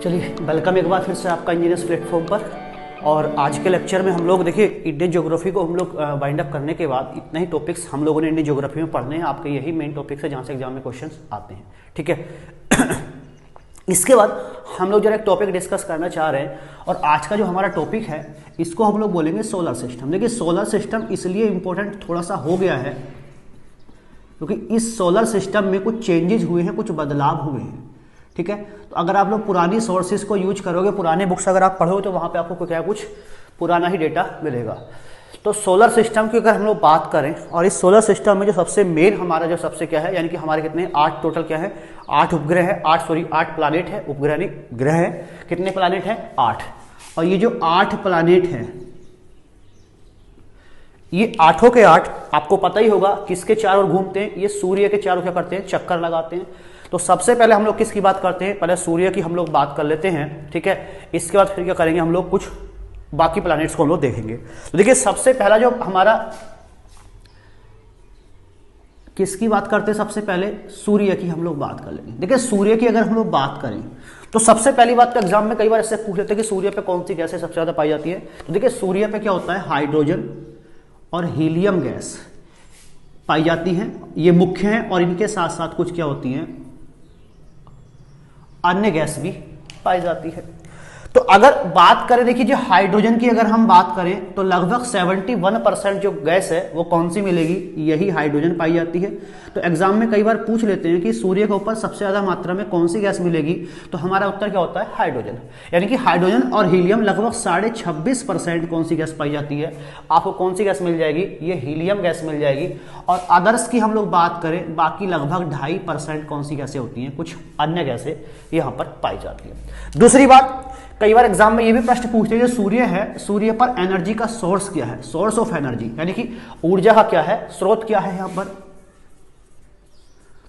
चलिए वेलकम एक बार फिर से आपका इंजीनियर्स प्लेटफॉर्म पर। और आज के लेक्चर में हम लोग देखिए इंडियन ज्योग्राफी को हम लोग वाइंड अप करने के बाद इतना ही टॉपिक्स हम लोगों ने इंडियन ज्योग्राफी में पढ़ने हैं। आपके यही मेन टॉपिक्स है जहाँ से एग्जाम में क्वेश्चंस आते हैं, ठीक है। इसके बाद हम लोग जरा एक टॉपिक डिस्कस करना चाह रहे हैं और आज का जो हमारा टॉपिक है इसको हम लोग बोलेंगे सोलर सिस्टम। देखिए सोलर सिस्टम इसलिए इम्पोर्टेंट थोड़ा सा हो गया है क्योंकि इस सोलर सिस्टम में कुछ चेंजेस हुए हैं, कुछ बदलाव हुए हैं, ठीक है। तो अगर आप लोग पुरानी सोर्सेज को यूज करोगे, पुराने बुक्स अगर आप पढ़ोगे तो वहाँ पे आपको क्या कुछ पुराना ही डेटा मिलेगा। तो सोलर सिस्टम की अगर हम लोग बात करें और इस सोलर सिस्टम में जो सबसे मेन हमारा जो सबसे क्या है, यानी कि हमारे कितने 8 टोटल क्या है, 8 उपग्रह है, 8 प्लानेट है, उपग्रह नहीं ग्रह है। कितने प्लानेट है? 8। और ये जो 8 प्लानेट है ये 8 के 8 आपको पता ही होगा किसके चारों ओर घूमते हैं, ये सूर्य के चारों क्या करते हैं, चक्कर लगाते हैं। तो सबसे पहले हम लोग किसकी बात करते हैं, पहले सूर्य की हम लोग बात कर लेते हैं, ठीक है। इसके बाद फिर क्या करेंगे, हम लोग कुछ बाकी प्लैनेट्स को हम लोग देखेंगे। तो देखिए सबसे पहला जो हमारा किसकी बात करते हैं, सबसे पहले सूर्य की हम लोग बात कर लेंगे। देखिए सूर्य की अगर हम लोग बात करें तो सबसे पहली बात तो एग्जाम में कई बार ऐसे पूछ लेते हैं कि सूर्य पे कौन सी गैसें सबसे ज्यादा पाई जाती है। तो देखिए सूर्य पे क्या होता है, हाइड्रोजन और हीलियम गैस पाई जाती हैं, ये मुख्य हैं। और इनके साथ साथ कुछ क्या होती हैं, अन्य गैस भी पाई जाती है। तो अगर बात करें, देखिए जो हाइड्रोजन की अगर हम बात करें तो लगभग 71% जो गैस है वो कौन सी मिलेगी, यही हाइड्रोजन पाई जाती है। तो एग्जाम में कई बार पूछ लेते हैं कि सूर्य के ऊपर सबसे ज्यादा मात्रा में कौन सी गैस मिलेगी, तो हमारा उत्तर क्या होता है, हाइड्रोजन। यानी कि हाइड्रोजन और हीलियम लगभग 26.5% कौन सी गैस पाई जाती है। आपको कौन सी गैस मिल जाएगी, ये हीलियम गैस मिल जाएगी। और अदर्स की हम लोग बात करें, बाकी लगभग 2.5% कौन सी गैसें होती हैं, कुछ अन्य गैसें यहाँ पर पाई जाती है। दूसरी बात, कई बार एग्जाम में ये भी प्रश्न पूछते हैं, जो सूर्य है, सूर्य पर एनर्जी का सोर्स क्या है, सोर्स ऑफ एनर्जी, यानी कि ऊर्जा का क्या है, स्रोत क्या है। यहां पर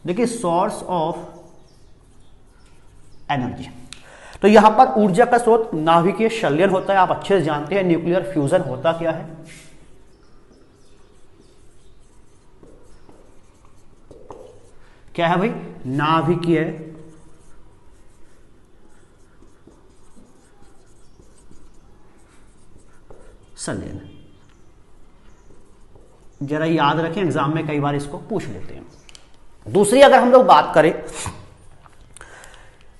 देखिए सोर्स ऑफ एनर्जी, तो यहां पर ऊर्जा का स्रोत नाभिकीय संलयन होता है। आप अच्छे से जानते हैं न्यूक्लियर फ्यूजन होता क्या है। क्या है भाई, नाभिकीय संलयन। जरा याद रखें, एग्जाम में कई बार इसको पूछ लेते हैं। दूसरी अगर हम लोग बात करें,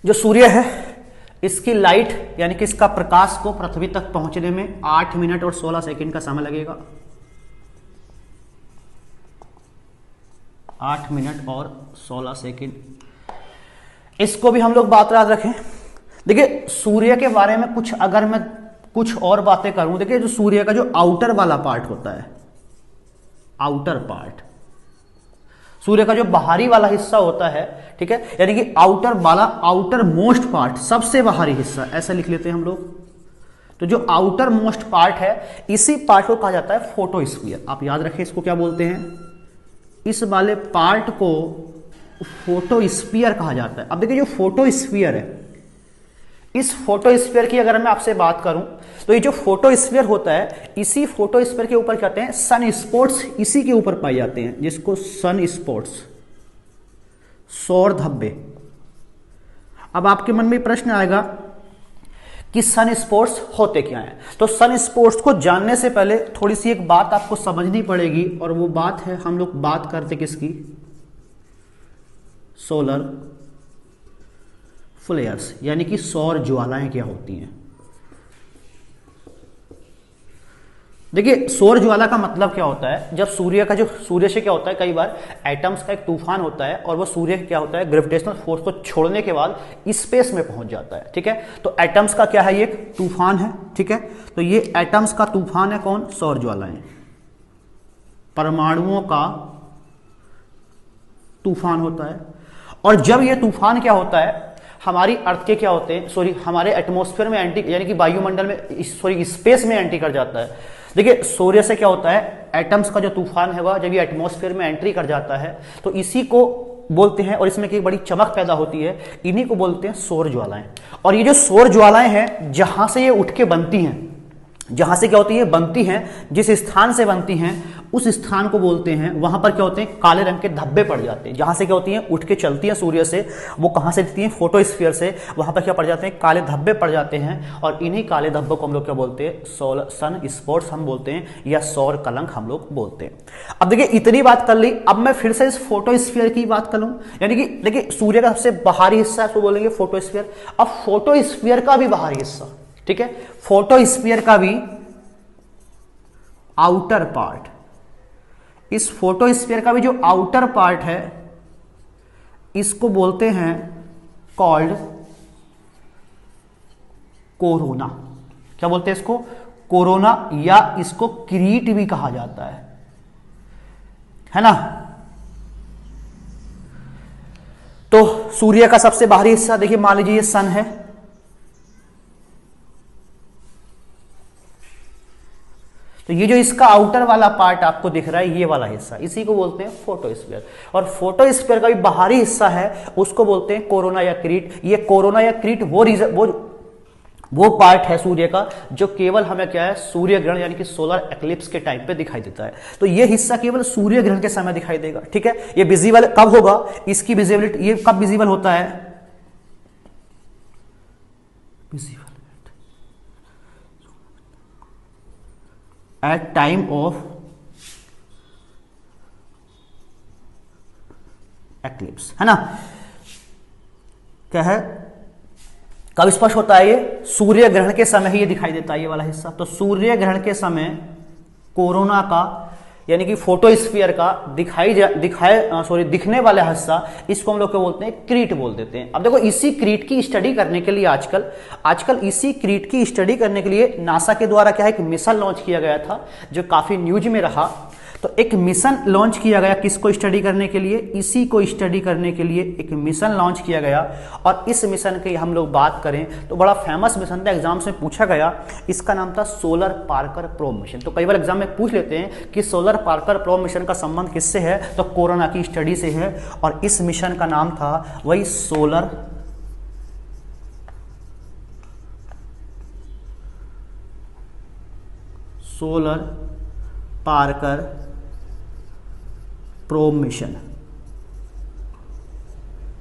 जो सूर्य है इसकी लाइट यानी कि इसका प्रकाश को पृथ्वी तक पहुंचने में 8 मिनट और 16 सेकंड का समय लगेगा। 8 मिनट और 16 सेकंड, इसको भी हम लोग बात याद रखें। देखिए सूर्य के बारे में कुछ अगर मैं कुछ और बातें करूं, देखिए जो सूर्य का जो आउटर वाला पार्ट होता है, आउटर पार्ट, सूर्य का जो बाहरी वाला हिस्सा होता है, ठीक है, यानी कि आउटर वाला, आउटर मोस्ट पार्ट, सबसे बाहरी हिस्सा, ऐसा लिख लेते हैं हम लोग। तो जो आउटर मोस्ट पार्ट है इसी पार्ट को कहा जाता है फोटोस्फीयर। आप याद रखें इसको क्या बोलते हैं, इस वाले पार्ट को फोटोस्फीयर कहा जाता है। अब देखिए जो फोटोस्फीयर है, इस फोटोस्फीयर की अगर मैं आपसे बात करूं तो ये जो फोटोस्फीयर होता है, इसी फोटोस्फीयर के ऊपर कहते हैं सन स्पॉट्स, इसी के ऊपर पाए जाते हैं, जिसको सन स्पॉट्स, सौर धब्बे। अब आपके मन में प्रश्न आएगा कि सन स्पॉट्स होते क्या हैं। तो सन स्पॉट्स को जानने से पहले थोड़ी सी एक बात आपको समझनी पड़ेगी, और वो बात है, हम लोग बात करते किसकी, सोलर फ्लेयर्स, यानी कि सौर ज्वालाएं क्या होती हैं। देखिए सौर ज्वाला का मतलब क्या होता है, जब सूर्य का जो सूर्य से क्या होता है, कई बार एटम्स का एक तूफान होता है और वो सूर्य क्या होता है, ग्रेविटेशनल फोर्स को छोड़ने के बाद स्पेस में पहुंच जाता है, ठीक है। तो एटम्स का क्या है, ये एक तूफान है, ठीक है। तो ये एटम्स का तूफान है कौन, सौर ज्वालाएं, परमाणुओं का तूफान होता है। और जब ये तूफान क्या होता है, हमारी अर्थ के क्या होते हैं, सॉरी हमारे एटमॉस्फेयर में एंट्री, यानी कि वायुमंडल में, सॉरी स्पेस में एंट्री कर जाता है। देखिए सूर्य से क्या होता है, एटम्स का जो तूफान है वह जब ये एटमॉस्फेयर में एंट्री कर जाता है तो इसी को बोलते हैं, और इसमें एक बड़ी चमक पैदा होती है, इन्हीं को बोलते हैं सौर ज्वालाएं। और ये जो सौर ज्वालाएं हैं, जहां से ये उठ के बनती हैं, जहां से क्या होती है बनती हैं, जिस स्थान से बनती हैं उस स्थान को बोलते हैं, वहां पर क्या होते हैं काले रंग के धब्बे पड़ जाते हैं। जहां से क्या होती हैं उठ के चलती हैं सूर्य से, वो कहां से दिखती हैं फोटोस्फीयर से, वहां पर क्या पड़ जाते हैं काले धब्बे पड़ जाते हैं। और इन्हीं काले धब्बों को हम लोग क्या बोलते हैं सन स्पॉट्स हम बोलते हैं, या सौर कलंक हम लोग बोलते हैं। अब देखिए इतनी बात कर ली, अब मैं फिर से इस फोटोस्फीयर की बात करूं, यानी कि देखिए सूर्य का सबसे बाहरी हिस्सा है, उसको बोलेंगे फोटोस्फीयर। अब फोटोस्फीयर का भी बाहरी हिस्सा, ठीक है, फोटोस्फीयर का भी आउटर पार्ट, इस फोटोस्फीयर का भी जो आउटर पार्ट है इसको बोलते हैं कॉल्ड कोरोना। क्या बोलते हैं इसको? कोरोना, या इसको किरीट भी कहा जाता है ना। तो सूर्य का सबसे बाहरी हिस्सा देखिए, मान लीजिए ये सन है, तो ये जो इसका आउटर वाला पार्ट आपको दिख रहा है ये वाला हिस्सा, इसी को बोलते हैं फोटोस्फीयर। और फोटोस्फीयर का भी बाहरी हिस्सा है उसको बोलते हैं कोरोना या क्रीट। ये कोरोना या क्रीट वो पार्ट है सूर्य का जो केवल हमें क्या है सूर्य ग्रहण यानी कि सोलर एक्लिप्स के टाइम पे दिखाई देता है। तो ये हिस्सा केवल सूर्य ग्रहण के समय दिखाई देगा, ठीक है। ये विजिबल कब होगा, इसकी विजिबिलिटी, ये कब विजिबल होता है, visible at time of eclipse, है ना। क्या है, कब स्पष्ट होता है ये, सूर्य ग्रहण के समय ही ये दिखाई देता है ये वाला हिस्सा। तो सूर्य ग्रहण के समय कोरोना का यानी कि फोटोस्फीयर का दिखने वाला हिस्सा, इसको हम लोग क्या बोलते हैं क्रीट बोल देते हैं। अब देखो इसी क्रीट की स्टडी करने के लिए आजकल इसी क्रीट की स्टडी करने के लिए नासा के द्वारा क्या है एक मिशन लॉन्च किया गया था जो काफी न्यूज में रहा। तो एक मिशन लॉन्च किया गया किसको स्टडी करने के लिए, इसी को स्टडी करने के लिए एक मिशन लॉन्च किया गया। और इस मिशन की हम लोग बात करें तो बड़ा फेमस मिशन था, एग्जाम्स में पूछा गया, इसका नाम था सोलर पार्कर प्रोब मिशन। तो कई बार एग्जाम में पूछ लेते हैं कि सोलर पार्कर प्रोब मिशन का संबंध किससे है, तो कोरोना की स्टडी से है। और इस मिशन का नाम था वही solar Parker probe mission,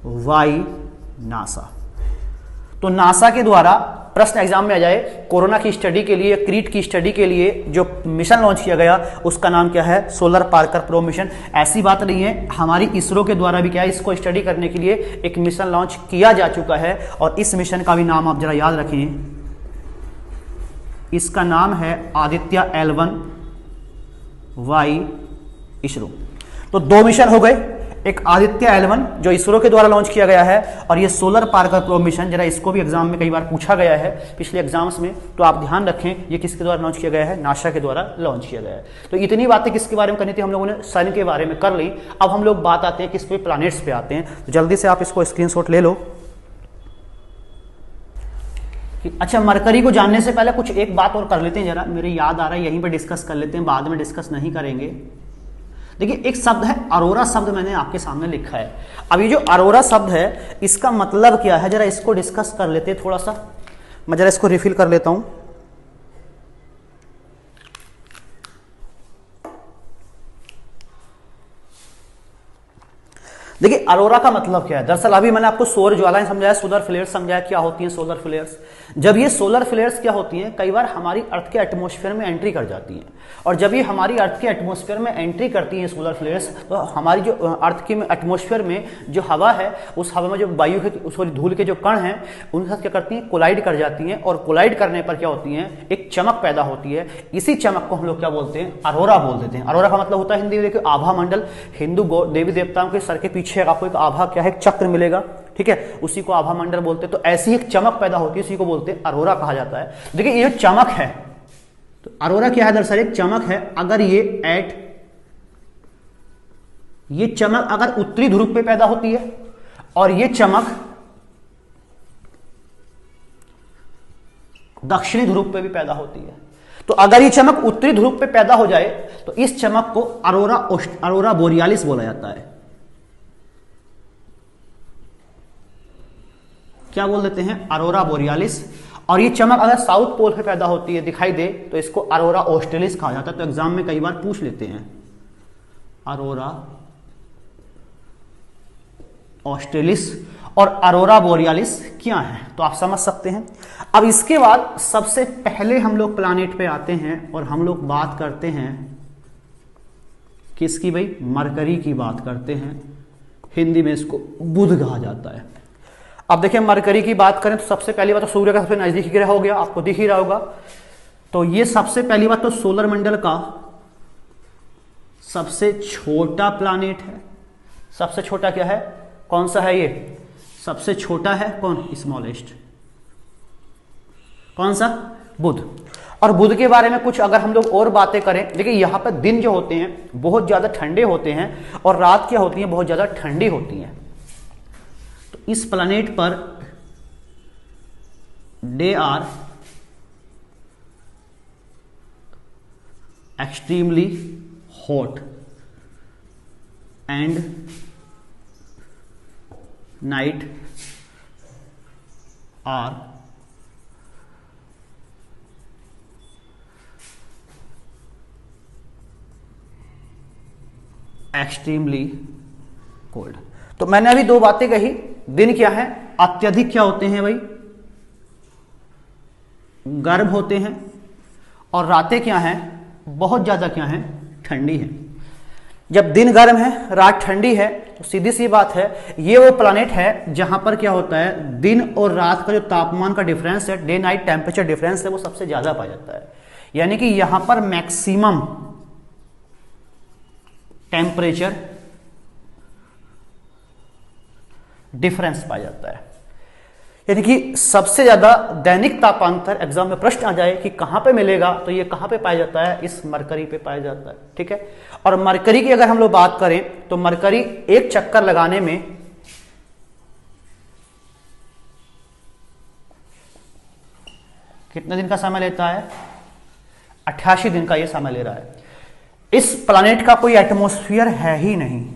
by NASA. तो नासा के द्वारा प्रश्न एग्जाम में आ जाए, कोरोना की स्टडी के लिए, क्रीट की स्टडी के लिए जो मिशन लॉन्च किया गया उसका नाम क्या है, सोलर पार्कर प्रोब मिशन। ऐसी बात नहीं है, हमारी इसरो के द्वारा भी क्या है इसको स्टडी करने के लिए एक मिशन लॉन्च किया जा चुका है। और इस मिशन का भी नाम आप जरा याद रखें, इसका नाम है आदित्य L1 वाई इसरो। तो दो मिशन हो गए, एक आदित्य L1 जो इसरो के द्वारा लॉन्च किया गया है, और ये सोलर पार्कर प्रोब मिशन, जरा इसको भी एग्जाम में कई बार पूछा गया है पिछले एग्जाम्स में, तो आप ध्यान रखें ये किसके द्वारा लॉन्च किया गया है, नासा के द्वारा लॉन्च किया गया है। तो इतनी बातें किसके बारे में करनी थी, हम लोगों ने सन के बारे में कर ली। अब हम लोग बात आते हैं किस पे, प्लैनेट्स पे आते हैं। तो जल्दी से आप इसको स्क्रीनशॉट ले लो। अच्छा, मरकरी को जानने से पहले कुछ एक बात और कर लेते हैं, जरा मेरे याद आ रहा है, यहीं पे डिस्कस कर लेते हैं, बाद में डिस्कस नहीं करेंगे। देखिए एक शब्द है अरोरा शब्द, मैंने आपके सामने लिखा है। अब ये जो अरोरा शब्द है इसका मतलब क्या है, जरा इसको डिस्कस कर लेते हैं थोड़ा सा। मैं जरा इसको रिफिल कर लेता हूं। देखिए अरोरा का मतलब क्या है, दरअसल अभी मैंने आपको सौर ज्वालाएं समझाया, सोलर फ्लेयर्स समझाया, क्या होती हैं सोलर फ्लेयर्स। जब ये सोलर फ्लेयर्स क्या होती हैं, कई बार हमारी अर्थ के एटमॉस्फेयर में एंट्री कर जाती हैं, और जब ये हमारी अर्थ के एटमॉस्फेयर में एंट्री करती हैं सोलर फ्लेयर्स, तो हमारी जो अर्थ के एटमॉस्फेयर में जो हवा है, उस हवा में जो वायु के सॉरी धूल के जो कण हैं उनके साथ क्या करती हैं, कोलाइड कर जाती हैं। और कोलाइड करने पर क्या होती हैं, एक चमक पैदा होती है। इसी चमक को हम लोग क्या बोलते हैं, अरोरा बोल देते हैं। अरोरा का मतलब होता है हिंदी में देखिए आभा मंडल। हिंदू देवी देवताओं के सर के पीछे आपको एक आभा क्या है, चक्र मिलेगा, ठीक है, उसी को आभा मंडल बोलते हैं। तो ऐसी एक चमक पैदा होती है, उसी को बोलते हैं अरोरा कहा जाता है। देखिए ये चमक है, तो अरोरा क्या है, दरअसल एक चमक है। अगर ये चमक अगर उत्तरी ध्रुव पे पैदा होती है और ये चमक दक्षिणी ध्रुव पे भी पैदा होती है, तो अगर ये चमक उत्तरी ध्रुव पे पैदा हो जाए तो इस चमक को अरोरा बोरियालिस बोला जाता है। क्या बोल देते हैं, अरोरा बोरियालिस। और ये चमक अगर साउथ पोल पे पैदा होती है, दिखाई दे, तो इसको अरोरा ऑस्ट्रेलिस कहा जाता है। तो एग्जाम में कई बार पूछ लेते हैं अरोरा ऑस्ट्रेलिस और अरोरा बोरियालिस क्या है, तो आप समझ सकते हैं। अब इसके बाद सबसे पहले हम लोग प्लैनेट पे आते हैं और हम लोग बात करते हैं किसकी भाई, मरकरी की बात करते हैं। हिंदी में इसको बुध कहा जाता है। अब देखिए मरकरी की बात करें तो सबसे पहली बात तो सूर्य का सबसे नजदीकी ग्रह हो गया, आपको दिख ही रहा होगा। तो ये सबसे पहली बात तो सोलर मंडल का सबसे छोटा प्लैनेट है। सबसे छोटा क्या है, कौन सा है ये, सबसे छोटा है कौन, स्मॉलेस्ट, कौन सा, बुध। और बुध के बारे में कुछ अगर हम लोग और बातें करें, देखिए यहां पर दिन जो होते हैं बहुत ज्यादा ठंडे होते हैं और रात क्या होती है, बहुत ज्यादा ठंडी होती है। तो इस प्लैनेट पर day are extremely hot and night are extremely cold. तो मैंने अभी दो बातें कही, दिन क्या है, अत्यधिक क्या होते हैं भाई, गर्म होते हैं, और रातें क्या हैं, बहुत ज्यादा क्या हैं, ठंडी है। जब दिन गर्म है रात ठंडी है तो सीधी सी बात है ये वो प्लैनेट है जहां पर क्या होता है, दिन और रात का जो तापमान का डिफरेंस है, डे नाइट टेम्परेचर डिफरेंस है, वो सबसे ज्यादा पाया जाता है। यानी कि यहां पर मैक्सिमम टेम्परेचर डिफरेंस पाया जाता है। यानी कि सबसे ज्यादा दैनिक तापांतर एग्जाम में प्रश्न आ जाए कि कहां पे मिलेगा, तो ये कहां पे पाया जाता है, इस मरकरी पे पाया जाता है। ठीक है। और मरकरी की अगर हम लोग बात करें तो मरकरी एक चक्कर लगाने में कितने दिन का समय लेता है, 88 दिन का ये समय ले रहा है। इस प्लैनेट का कोई एटमॉस्फेयर है ही नहीं,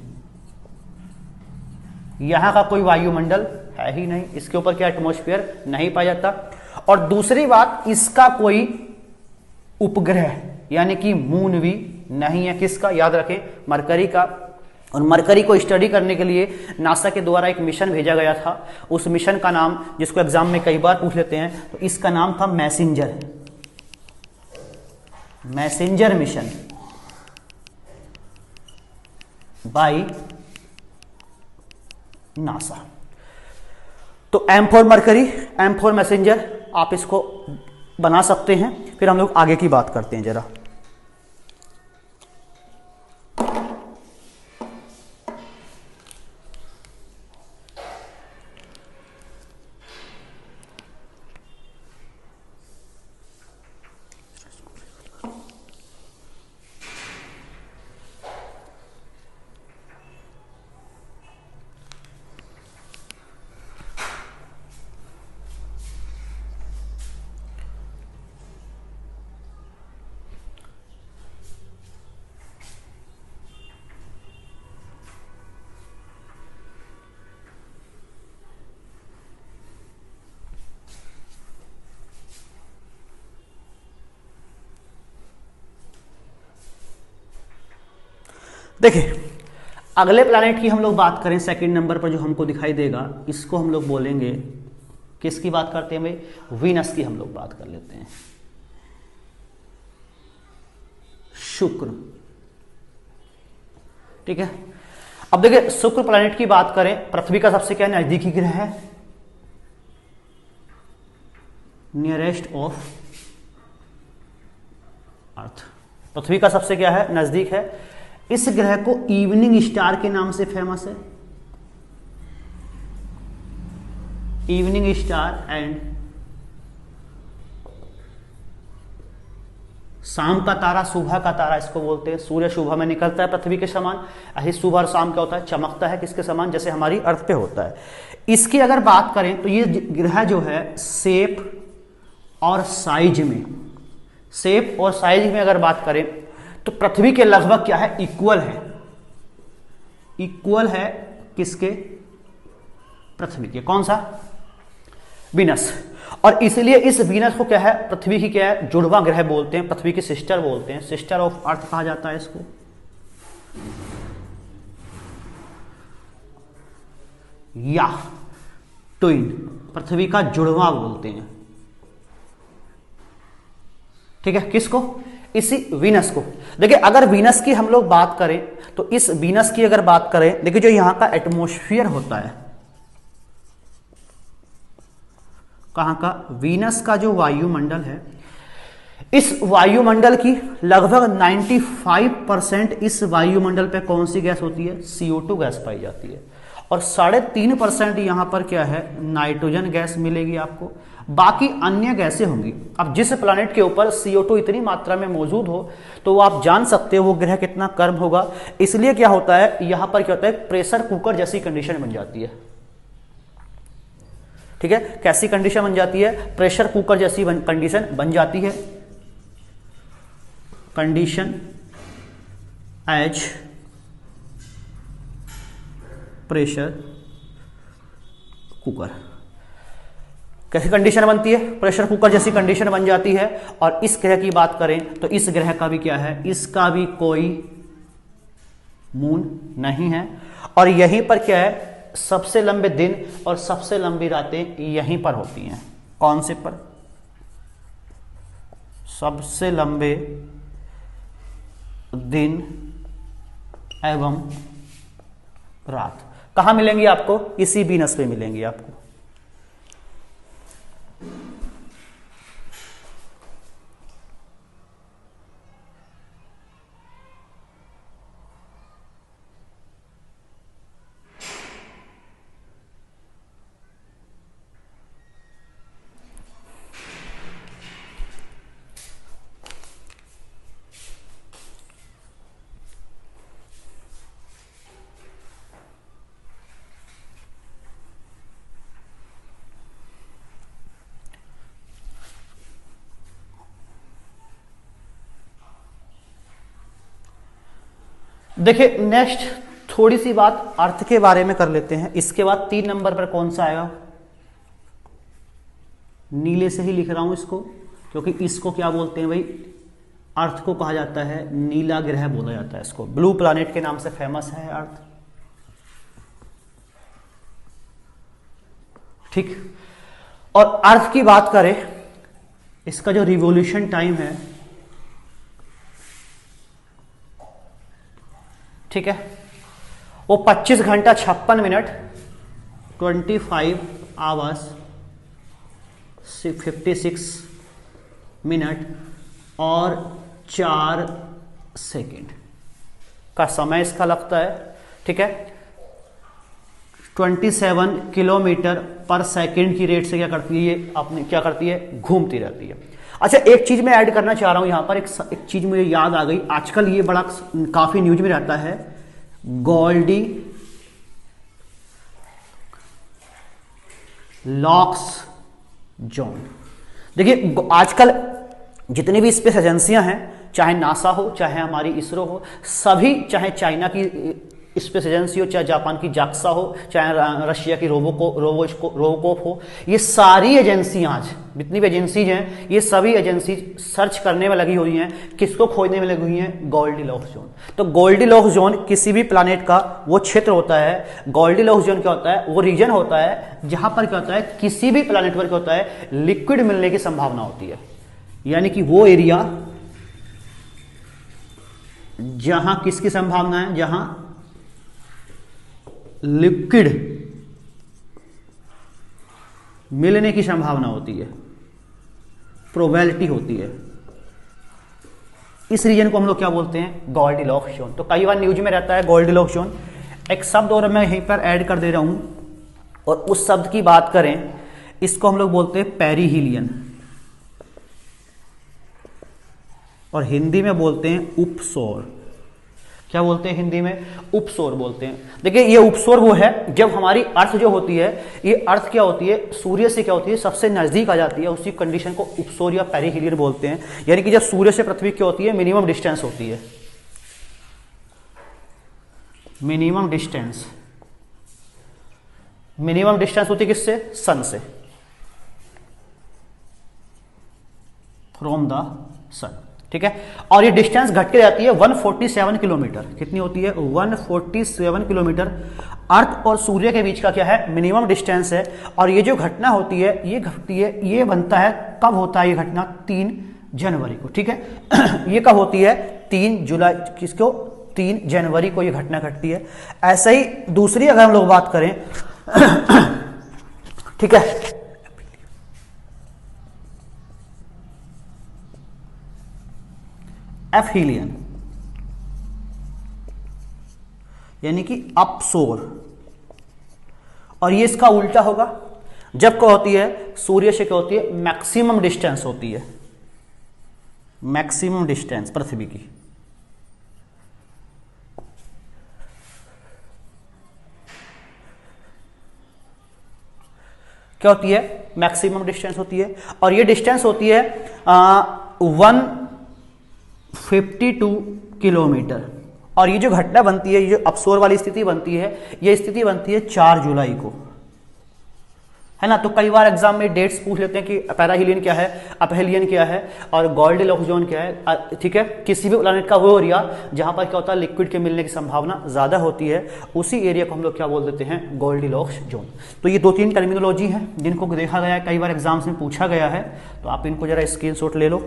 यहां का कोई वायुमंडल है ही नहीं, इसके ऊपर क्या एटमॉस्फेयर नहीं पाया जाता। और दूसरी बात, इसका कोई उपग्रह यानी कि मून भी नहीं है, किसका, याद रखें, मरकरी का। और मरकरी को स्टडी करने के लिए नासा के द्वारा एक मिशन भेजा गया था। उस मिशन का नाम, जिसको एग्जाम में कई बार पूछ लेते हैं, तो इसका नाम था messenger, messenger mission by NASA. तो M for Mercury, M for messenger, आप इसको बना सकते हैं। फिर हम लोग आगे की बात करते हैं जरा। देखिए अगले प्लैनेट की हम लोग बात करें, सेकंड नंबर पर जो हमको दिखाई देगा, इसको हम लोग बोलेंगे, किसकी बात करते हैं भाई, वीनस की हम लोग बात कर लेते हैं, शुक्र। ठीक है। अब देखिए शुक्र प्लैनेट की बात करें, पृथ्वी का सबसे क्या नजदीकी ग्रह है, नियरेस्ट ऑफ अर्थ, पृथ्वी का सबसे क्या है, नजदीक है। इस ग्रह को इवनिंग स्टार के नाम से फेमस है, इवनिंग स्टार एंड शाम का तारा, सुबह का तारा इसको बोलते हैं। सूर्य सुबह में निकलता है पृथ्वी के समान, यही सुबह और शाम क्या होता है, चमकता है किसके समान, जैसे हमारी अर्थ पे होता है। इसकी अगर बात करें तो ये ग्रह जो है शेप और साइज में, शेप और साइज में अगर बात करें तो पृथ्वी के लगभग क्या है, इक्वल है, इक्वल है किसके, पृथ्वी के। कौन सा, वीनस। और इसलिए इस वीनस को क्या है, पृथ्वी की क्या है, जुड़वा ग्रह बोलते हैं, पृथ्वी की सिस्टर बोलते हैं, सिस्टर ऑफ अर्थ कहा जाता है इसको। या ट्विन, पृथ्वी का जुड़वा बोलते हैं। ठीक है, किसको, इसी वीनस को। देखिए अगर वीनस की हम लोग बात करें तो इस वीनस की अगर बात करें, देखिए जो यहां का एटमॉस्फेयर होता है, कहां का, वीनस का जो वायुमंडल है, इस वायुमंडल की लगभग 95% इस वायुमंडल पे कौन सी गैस होती है, CO2 गैस पाई जाती है, और 3.5% यहां पर क्या है, नाइट्रोजन गैस मिलेगी आपको, बाकी अन्य गैसें होंगी। अब जिस प्लैनेट के ऊपर CO2 इतनी मात्रा में मौजूद हो तो आप जान सकते हो वो ग्रह कितना गर्म होगा। इसलिए क्या होता है, यहां पर क्या होता है, प्रेशर कुकर जैसी कंडीशन बन जाती है। ठीक है, कैसी कंडीशन बन जाती है, प्रेशर कुकर जैसी कंडीशन बन जाती है। कंडीशन एज प्रेशर कुकर, कैसी कंडीशन बनती है, प्रेशर कुकर जैसी कंडीशन बन जाती है। और इस ग्रह की बात करें तो इस ग्रह का भी क्या है, इसका भी कोई मून नहीं है, और यहीं पर क्या है, सबसे लंबे दिन और सबसे लंबी रातें यहीं पर होती हैं। कौन से पर, सबसे लंबे दिन एवं रात कहां मिलेंगी आपको, इसी वीनस पे मिलेंगी आपको। देखिए नेक्स्ट थोड़ी सी बात अर्थ के बारे में कर लेते हैं। इसके बाद 3 नंबर पर कौन सा आएगा, नीले से ही लिख रहा हूं इसको, क्योंकि इसको क्या बोलते हैं भाई, अर्थ को कहा जाता है नीला ग्रह बोला जाता है इसको, ब्लू प्लैनेट के नाम से फेमस है अर्थ। ठीक, और अर्थ की बात करें, इसका जो रिवॉल्यूशन टाइम है, ठीक है, वो 25 घंटा 56 मिनट 25 आवर्स 56 मिनट और 4 सेकेंड का समय इसका लगता है। ठीक है, 27 किलोमीटर पर सेकेंड की रेट से क्या करती है ये, अपने क्या करती है, घूमती रहती है। अच्छा एक चीज मैं ऐड करना चाह रहा हूं यहां पर, एक चीज मुझे याद आ गई, आजकल ये बड़ा काफी न्यूज में रहता है, गोल्डी लॉक्स जोन। देखिए आजकल जितनी भी स्पेस एजेंसियां हैं, चाहे नासा हो, चाहे हमारी इसरो हो, सभी, चाहे चाइना की स्पेस एजेंसी हो, चाहे जापान की जाक्सा हो, चाहे रशिया की रोबोकॉप हो, ये सारी एजेंसियां आज जितनी भी एजेंसीज हैं, ये सभी एजेंसी सर्च करने में लगी हुई हैं, किसको खोजने में लगी हुई हैं, गोल्डीलॉक्स जोन। तो गोल्डीलॉक्स जोन किसी भी प्लैनेट का वो क्षेत्र होता है। गोल्डीलॉक्स जोन क्या होता है, वो रीजन होता है जहां पर क्या होता है, किसी भी प्लैनेट पर क्या होता है, लिक्विड मिलने की संभावना होती है। यानी कि वो एरिया जहां किसकी संभावना है, जहां लिक्विड मिलने की संभावना होती है, प्रोबेबिलिटी होती है, इस रीजन को हम लोग क्या बोलते हैं, गोल्डीलॉक्स जोन। तो कई बार न्यूज में रहता है गोल्डीलॉक्स जोन। एक शब्द और मैं यहीं पर ऐड कर दे रहा हूं, और उस शब्द की बात करें, इसको हम लोग बोलते हैं पेरिहीलियन, और हिंदी में बोलते हैं उपसौर। क्या बोलते हैं हिंदी में, उपसौर बोलते हैं। देखिए ये उपसौर वो है जब हमारी अर्थ जो होती है, ये अर्थ क्या होती है, सूर्य से क्या होती है, सबसे नजदीक आ जाती है, उसी कंडीशन को उपसौर या पेरिहीलियन बोलते हैं। यानी कि जब सूर्य से पृथ्वी क्या होती है, मिनिमम डिस्टेंस होती है, मिनिमम डिस्टेंस होती है किससे, सन से। फ्रॉम द सन, ठीक है। और ये डिस्टेंस घट के जाती है 147 किलोमीटर। कितनी होती है? 147 किलोमीटर अर्थ और सूर्य के बीच का क्या है? मिनिमम डिस्टेंस है। और ये जो घटना होती है ये घटती है, ये बनता है, कब होता है ये घटना? 3 जनवरी को, ठीक है। ये कब होती है? 3 जुलाई, किसको? 3 जनवरी को ये घटना घटती है। ऐसे ही दूसरी अगर हम लोग बात करें, ठीक है, एफहीलियन यानी कि अपसोर, और ये इसका उल्टा होगा। जब क्या होती है? सूर्य से क्या होती है? मैक्सिमम डिस्टेंस होती है, मैक्सिमम डिस्टेंस पृथ्वी की। क्या होती है? मैक्सिमम डिस्टेंस होती है। और ये डिस्टेंस होती है 152 किलोमीटर। और ये जो घटना बनती है, ये जो अपसोर वाली स्थिति बनती है, ये स्थिति बनती है 4 जुलाई को, है ना। तो कई बार एग्जाम में डेट्स पूछ लेते हैं कि पैराहीलियन क्या है, अपहेलियन क्या है, और गोल्डिलॉक्स जोन क्या है, ठीक है। किसी भी प्लैनेट का वो एरिया जहां पर क्या होता है? लिक्विड के मिलने की संभावना ज्यादा होती है, उसी एरिया को हम लोग क्या बोल देते हैं? गोल्डिलॉक्स जोन। तो ये 2-3 टर्मिनोलॉजी है जिनको देखा गया है, कई बार एग्जाम्स में पूछा गया है, तो आप इनको जरा स्क्रीनशॉट ले लो।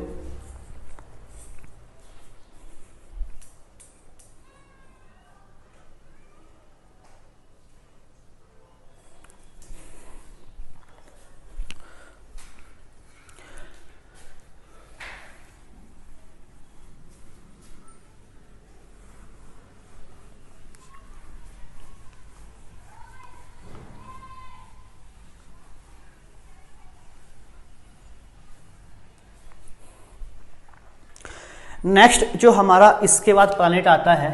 नेक्स्ट जो हमारा इसके बाद प्लैनेट आता है,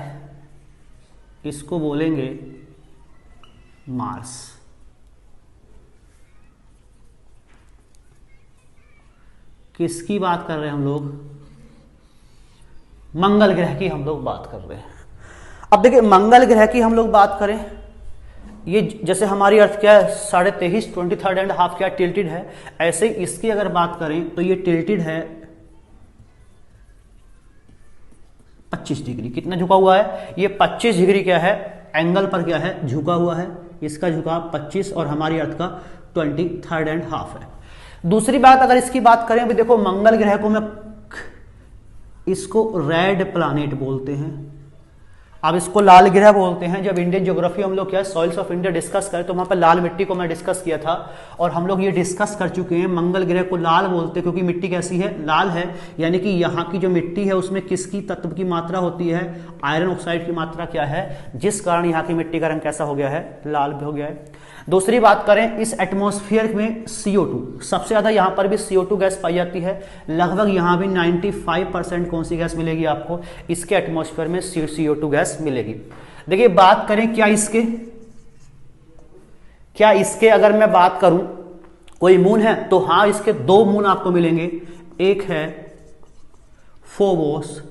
इसको बोलेंगे मार्स। किसकी बात कर रहे हैं हम लोग? मंगल ग्रह की हम लोग बात कर रहे हैं। अब देखिए, मंगल ग्रह की हम लोग बात करें, ये जैसे हमारी अर्थ क्या है? 23.5 23.5 क्या टिल्टेड है, ऐसे ही इसकी अगर बात करें तो ये टिल्टेड है 25 डिग्री। कितना झुका हुआ है? ये 25 डिग्री क्या है? एंगल पर क्या है? झुका हुआ है। इसका झुकाव 25 और हमारी अर्थ का 23.5 है। दूसरी बात अगर इसकी बात करें, अभी देखो मंगल ग्रह को मैं इसको रेड प्लैनेट बोलते हैं, अब इसको लाल ग्रह बोलते हैं। जब इंडियन ज्योग्राफी हम लोग क्या है सॉइल्स ऑफ इंडिया डिस्कस करें तो वहां पर लाल मिट्टी को मैं डिस्कस किया था, और हम लोग ये डिस्कस कर चुके हैं मंगल ग्रह को लाल बोलते हैं क्योंकि मिट्टी कैसी है? लाल है। यानी कि यहाँ की जो मिट्टी है उसमें किसकी तत्व की मात्रा होती है? आयरन ऑक्साइड की मात्रा क्या है, जिस कारण यहाँ की मिट्टी का रंग कैसा हो गया है? लाल भी हो गया है। दूसरी बात करें, इस एटमॉस्फेयर में CO2 सबसे ज्यादा, यहां पर भी CO2 गैस पाई जाती है। लगभग यहां भी 95% कौन सी गैस मिलेगी आपको? इसके एटमॉस्फेयर में CO2 गैस मिलेगी। देखिए बात करें क्या इसके अगर मैं बात करूं कोई मून है, तो हाँ इसके 2 मून आपको मिलेंगे। एक है फोबोस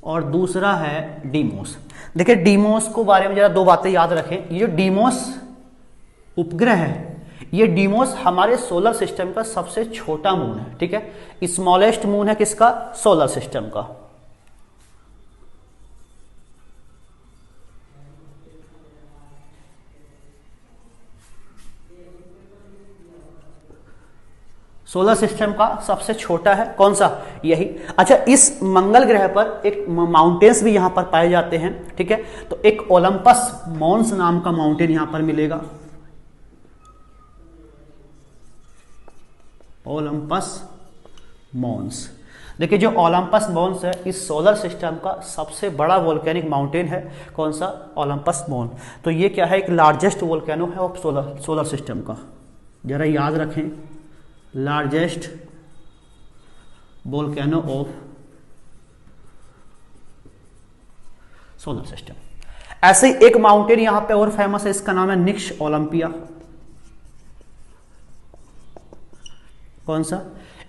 और दूसरा है डीमोस। देखिए डीमोस को बारे में जरा 2 बातें याद रखें। ये जो डीमोस उपग्रह है, ये डीमोस हमारे सोलर सिस्टम का सबसे छोटा मून है, ठीक है। स्मॉलेस्ट मून है किसका? सोलर सिस्टम का। सोलर सिस्टम का सबसे छोटा है कौन सा? यही। अच्छा, इस मंगल ग्रह पर एक माउंटेन्स भी यहां पर पाए जाते हैं, ठीक है। तो एक ओलंपस मॉन्स नाम का माउंटेन यहां पर मिलेगा, ओलंपस मॉन्स। देखिए जो ओलंपस मॉन्स है इस सोलर सिस्टम का सबसे बड़ा वोल्केनिक माउंटेन है। कौन सा? ओलंपस मॉन। तो ये क्या है? एक लार्जेस्ट वोल्केनो है ऑफ सोलर सिस्टम का। जरा याद रखें, largest volcano of solar system. ऐसे ही एक माउंटेन यहां पे और फेमस है, इसका नाम है निक्स ओलंपिया। कौन सा?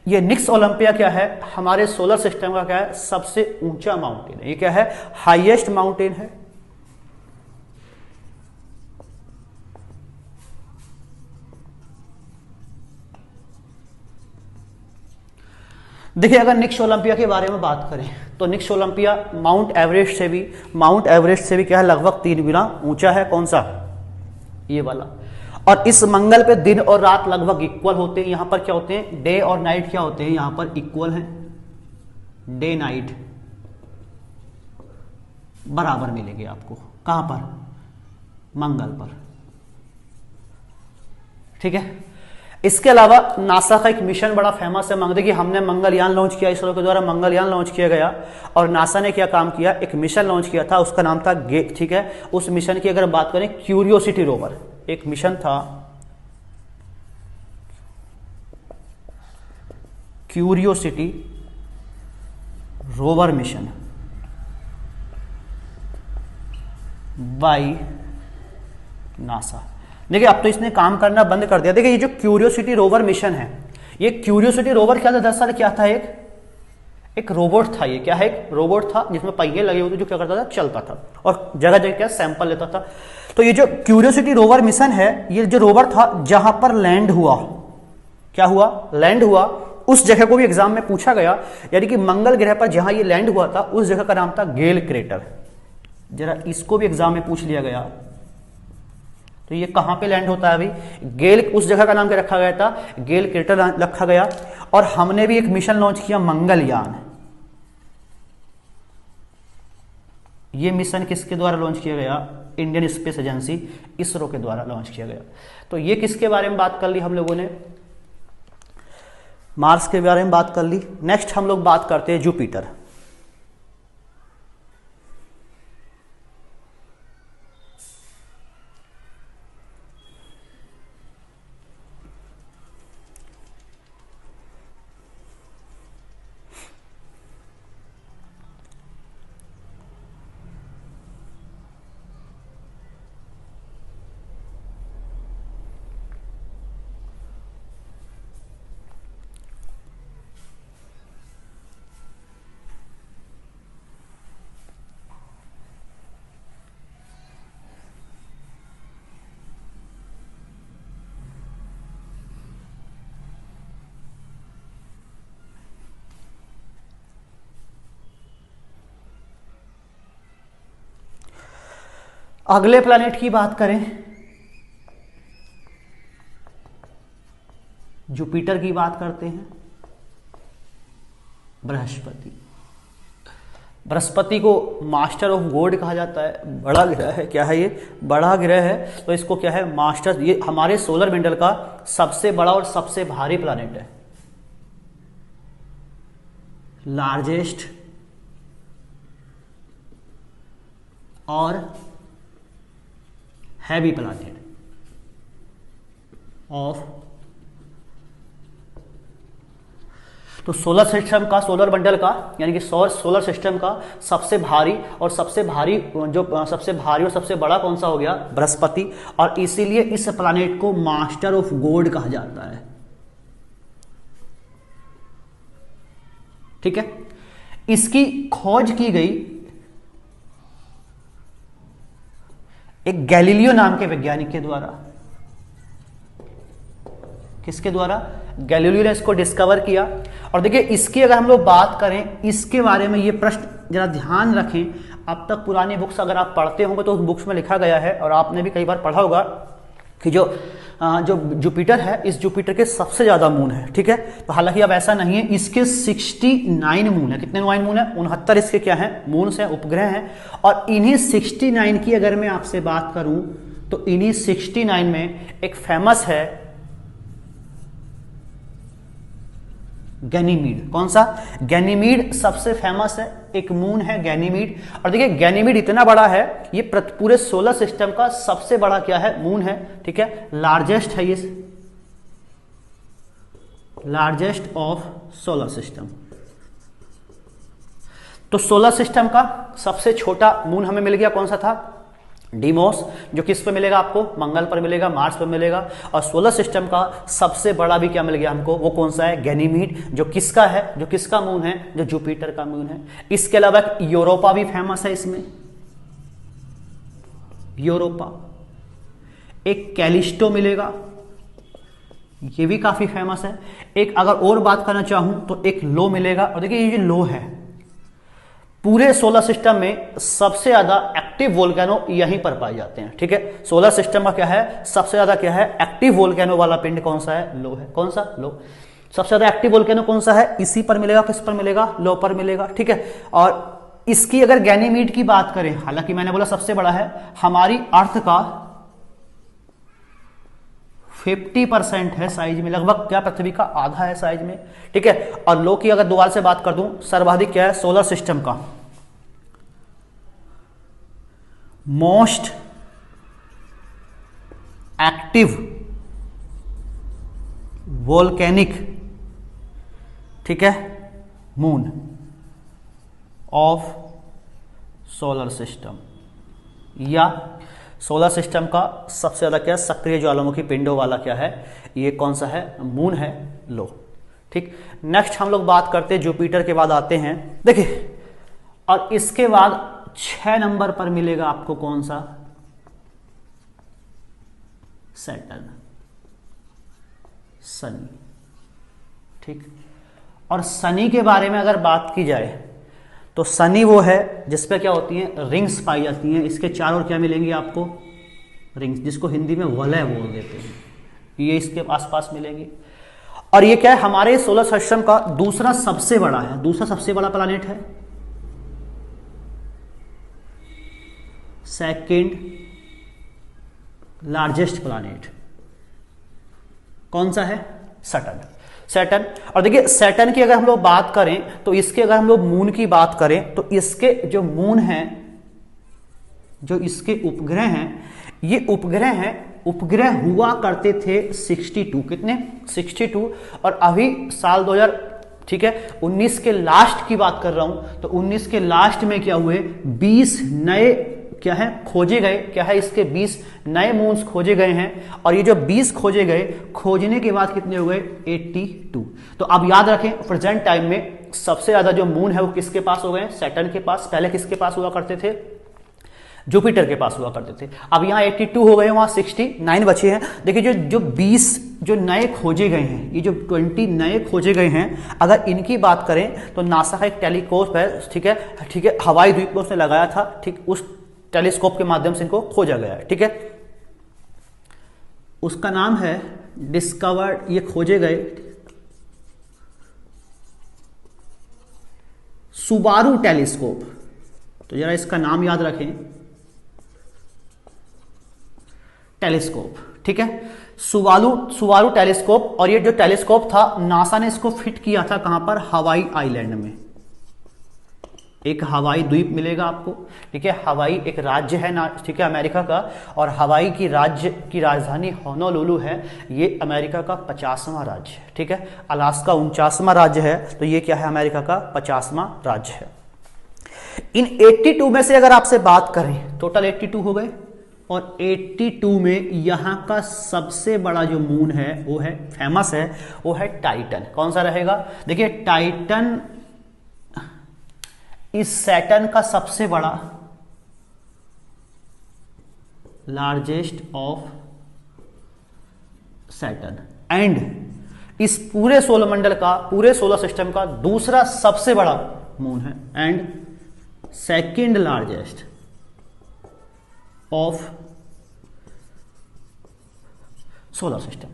ये निक्स ओलंपिया क्या है? हमारे सोलर सिस्टम का क्या है? सबसे ऊंचा माउंटेन है। ये क्या है? हाईएस्ट माउंटेन है। देखिए अगर निक्स ओलंपिया के बारे में बात करें तो निक्स ओलंपिया माउंट एवरेस्ट से भी क्या है, लगभग 3 गुना ऊंचा है। कौन सा? ये वाला। और इस मंगल पे दिन और रात लगभग इक्वल होते हैं। यहां पर क्या होते हैं, डे और नाइट क्या होते हैं, यहां पर इक्वल हैं, डे नाइट बराबर मिलेंगे आपको। कहां पर? मंगल पर। ठीक है। इसके अलावा नासा का एक मिशन बड़ा फेमस है। मांगते कि हमने मंगलयान लॉन्च किया, इसरो के द्वारा मंगलयान लॉन्च किया गया। और नासा ने क्या काम किया, एक मिशन लॉन्च किया था, उसका नाम था ठीक है। उस मिशन की अगर बात करें, क्यूरियोसिटी रोवर एक मिशन था, curiosity rover mission by NASA. देखिए अब तो इसने काम करना बंद कर दिया। देखिए ये जो क्यूरियोसिटी रोवर मिशन है, ये क्यूरियोसिटी रोवर क्या था, दरअसल क्या था, एक रोबोट था। ये क्या है, एक रोबोट था जिसमें पहिए लगे हुए थे, जो क्या करता था, चलता था और जगह जगह क्या सैंपल लेता था। तो ये जो क्यूरियोसिटी रोवर मिशन है, ये जो रोवर था जहां पर लैंड हुआ, क्या हुआ, लैंड हुआ, उस जगह को भी एग्जाम में पूछा गया। यानी कि मंगल ग्रह पर जहां ये लैंड हुआ था उस जगह का नाम था गेल क्रेटर। जरा इसको भी एग्जाम में पूछ लिया गया। तो ये कहां पे लैंड होता है अभी, गेल, उस जगह का नाम क्या रखा गया था, गेल क्रेटर रखा गया। और हमने भी एक मिशन लॉन्च किया, मंगलयान। ये मिशन किसके द्वारा लॉन्च किया गया, इंडियन स्पेस एजेंसी इसरो के द्वारा लॉन्च किया गया। तो ये किसके बारे में बात कर ली हम लोगों ने, मार्स के बारे में बात कर ली। नेक्स्ट हम लोग बात करते हैं जुपिटर। अगले प्लैनेट की बात करें, जुपिटर की बात करते हैं, बृहस्पति। बृहस्पति को मास्टर ऑफ गॉड कहा जाता है, बड़ा ग्रह है। क्या है ये, बड़ा ग्रह है। तो इसको क्या है, मास्टर, ये हमारे सोलर मंडल का सबसे बड़ा और सबसे भारी प्लैनेट है, लार्जेस्ट और हैवी प्लैनेट ऑफ। तो सोलर सिस्टम का, सोलर मंडल का, यानी कि सोलर सिस्टम का सबसे भारी और सबसे बड़ा कौन सा हो गया, बृहस्पति। और इसीलिए इस प्लैनेट को मास्टर ऑफ गॉड कहा जाता है। ठीक है। इसकी खोज की गई एक गैलीलियो नाम के वैज्ञानिक के द्वारा। किसके द्वारा, गैलीलियो ने इसको डिस्कवर किया। और देखिए इसकी अगर हम लोग बात करें, इसके बारे में ये प्रश्न जरा ध्यान रखें। अब तक पुरानी बुक्स अगर आप पढ़ते होंगे तो उस बुक्स में लिखा गया है, और आपने भी कई बार पढ़ा होगा कि जो जुपिटर है, इस जुपिटर के सबसे ज्यादा मून है। ठीक है। तो हालांकि अब ऐसा नहीं है, इसके 69 मून है। कितने 9 मून है, 69 इसके क्या है, मून्स है, उपग्रह हैं। और इन्हीं 69 की अगर मैं आपसे बात करूं तो इन्हीं 69 में एक फेमस है गैनीमीड। कौन सा, गैनीमीड सबसे फेमस है, एक मून है गैनीमीड। और देखिए गैनीमीड इतना बड़ा है, ये पूरे सोलर सिस्टम का सबसे बड़ा क्या है, मून है। ठीक है, लार्जेस्ट है ये, लार्जेस्ट ऑफ सोलर सिस्टम। तो सोलर सिस्टम का सबसे छोटा मून हमें मिल गया, कौन सा था, डीमोस, जो किस पे मिलेगा आपको, मंगल पर मिलेगा, मार्स पर मिलेगा। और सोलर सिस्टम का सबसे बड़ा भी क्या मिल गया हमको, वो कौन सा है, गैनीमीड, जो किसका है, जो किसका मून है, जो जुपिटर का मून है। इसके अलावा यूरोपा भी फेमस है इसमें, यूरोपा। एक कैलिस्टो मिलेगा, ये भी काफी फेमस है। एक अगर और बात करना चाहूं तो एक लो मिलेगा, और देखिए ये जो लो है पूरे सोलर सिस्टम में सबसे ज्यादा एक्टिव वोल्केनो यहीं पर पाए जाते हैं। ठीक है, सोलर सिस्टम का क्या है, सबसे ज्यादा क्या है, एक्टिव वोल्केनो वाला पिंड कौन सा है, लो है। कौन सा, लो। सबसे ज्यादा एक्टिव वोल्केनो कौन सा है, इसी पर मिलेगा, किस पर मिलेगा, लो पर मिलेगा। ठीक है, और इसकी अगर गैनीमीड की बात करें, हालांकि मैंने बोला सबसे बड़ा है, हमारी अर्थ का 50% है साइज में, लगभग क्या पृथ्वी का आधा है साइज में। ठीक है, और लो की अगर दोबारा से बात कर दूं, सर्वाधिक क्या है सोलर सिस्टम का मोस्ट एक्टिव वोल्केनिक, ठीक है, मून ऑफ सोलर सिस्टम, या सोलर सिस्टम का सबसे ज्यादा क्या सक्रिय ज्वालामुखी पिंडों वाला क्या है, ये कौन सा है, मून है, लो। ठीक, नेक्स्ट हम लोग बात करते हैं जुपिटर के बाद आते हैं, देखिए, और इसके बाद 6 नंबर पर मिलेगा आपको कौन सा, सैटर्न, सनी। ठीक, और सनी के बारे में अगर बात की जाए तो सनी वो है जिसपे क्या होती हैं, रिंग्स पाई जाती हैं, इसके चारों ओर क्या मिलेंगी आपको, रिंग्स, जिसको हिंदी में वलय बोल देते हैं, ये इसके आसपास मिलेंगी। और ये क्या है, हमारे सोलर सिस्टम का दूसरा सबसे बड़ा है, दूसरा सबसे बड़ा प्लैनेट है, सेकंड लार्जेस्ट प्लैनेट कौन सा है, सैटर्न। सैटर्न, और देखिए सैटर्न की अगर हम लोग बात करें तो इसके अगर हम लोग मून की बात करें तो इसके जो मून हैं, जो इसके उपग्रह हैं, ये उपग्रह हैं, उपग्रह हुआ करते थे 62, कितने, 62, और अभी साल 2000, ठीक है, 19 के लास्ट की बात कर रहा हूं, तो 19 के लास्ट में क्या हुए, 20 नए क्या है खोजे गए, क्या है, इसके 20 नए मून्स खोजे गए हैं, और ये जो 20 खोजे गए, खोजने के बाद कितने हो गए, 82। तो अब याद रखें प्रेजेंट टाइम में सबसे ज्यादा जो मून है वो किसके पास हो गए, सैटर्न के पास। पहले किसके पास हुआ करते थे, जुपिटर के पास हुआ करते थे। अब यहाँ 82 हो गए, वहां 69 बचे हैं। देखिए जो 20 जो नए खोजे गए हैं, ये जो 20 नए खोजे गए हैं, अगर इनकी बात करें तो नासा का एक टेलीस्कोप है, ठीक है, ठीक है, हवाई द्वीप में उसने लगाया था, ठीक, उस टेलीस्कोप के माध्यम से इनको खोजा गया है। ठीक है, उसका नाम है डिस्कवर्ड, ये खोजे गए सुबारू टेलीस्कोप। तो जरा इसका नाम याद रखें, टेलीस्कोप, ठीक है, सुबारू टेलीस्कोप। और ये जो टेलीस्कोप था नासा ने इसको फिट किया था कहां पर, हवाई आइलैंड में, एक हवाई द्वीप मिलेगा आपको। ठीक है, हवाई एक राज्य है ना, ठीक है, अमेरिका का, और हवाई की राज्य की राजधानी होनोलुलु है, ये अमेरिका का 50वां राज्य है। ठीक है, अलास्का 49वां राज्य है, तो ये क्या है, अमेरिका का 50वां राज्य है। इन 82 में से अगर आपसे बात करें, टोटल 82 हो गए, और 82 में यहां का सबसे बड़ा जो मून है वो है, फेमस है, वो है टाइटन। कौन सा रहेगा, देखिए टाइटन इस सैटर्न का सबसे बड़ा, लार्जेस्ट ऑफ सैटर्न, एंड इस पूरे सोलर मंडल का, पूरे सोलर सिस्टम का दूसरा सबसे बड़ा मून है, and second largest of solar system.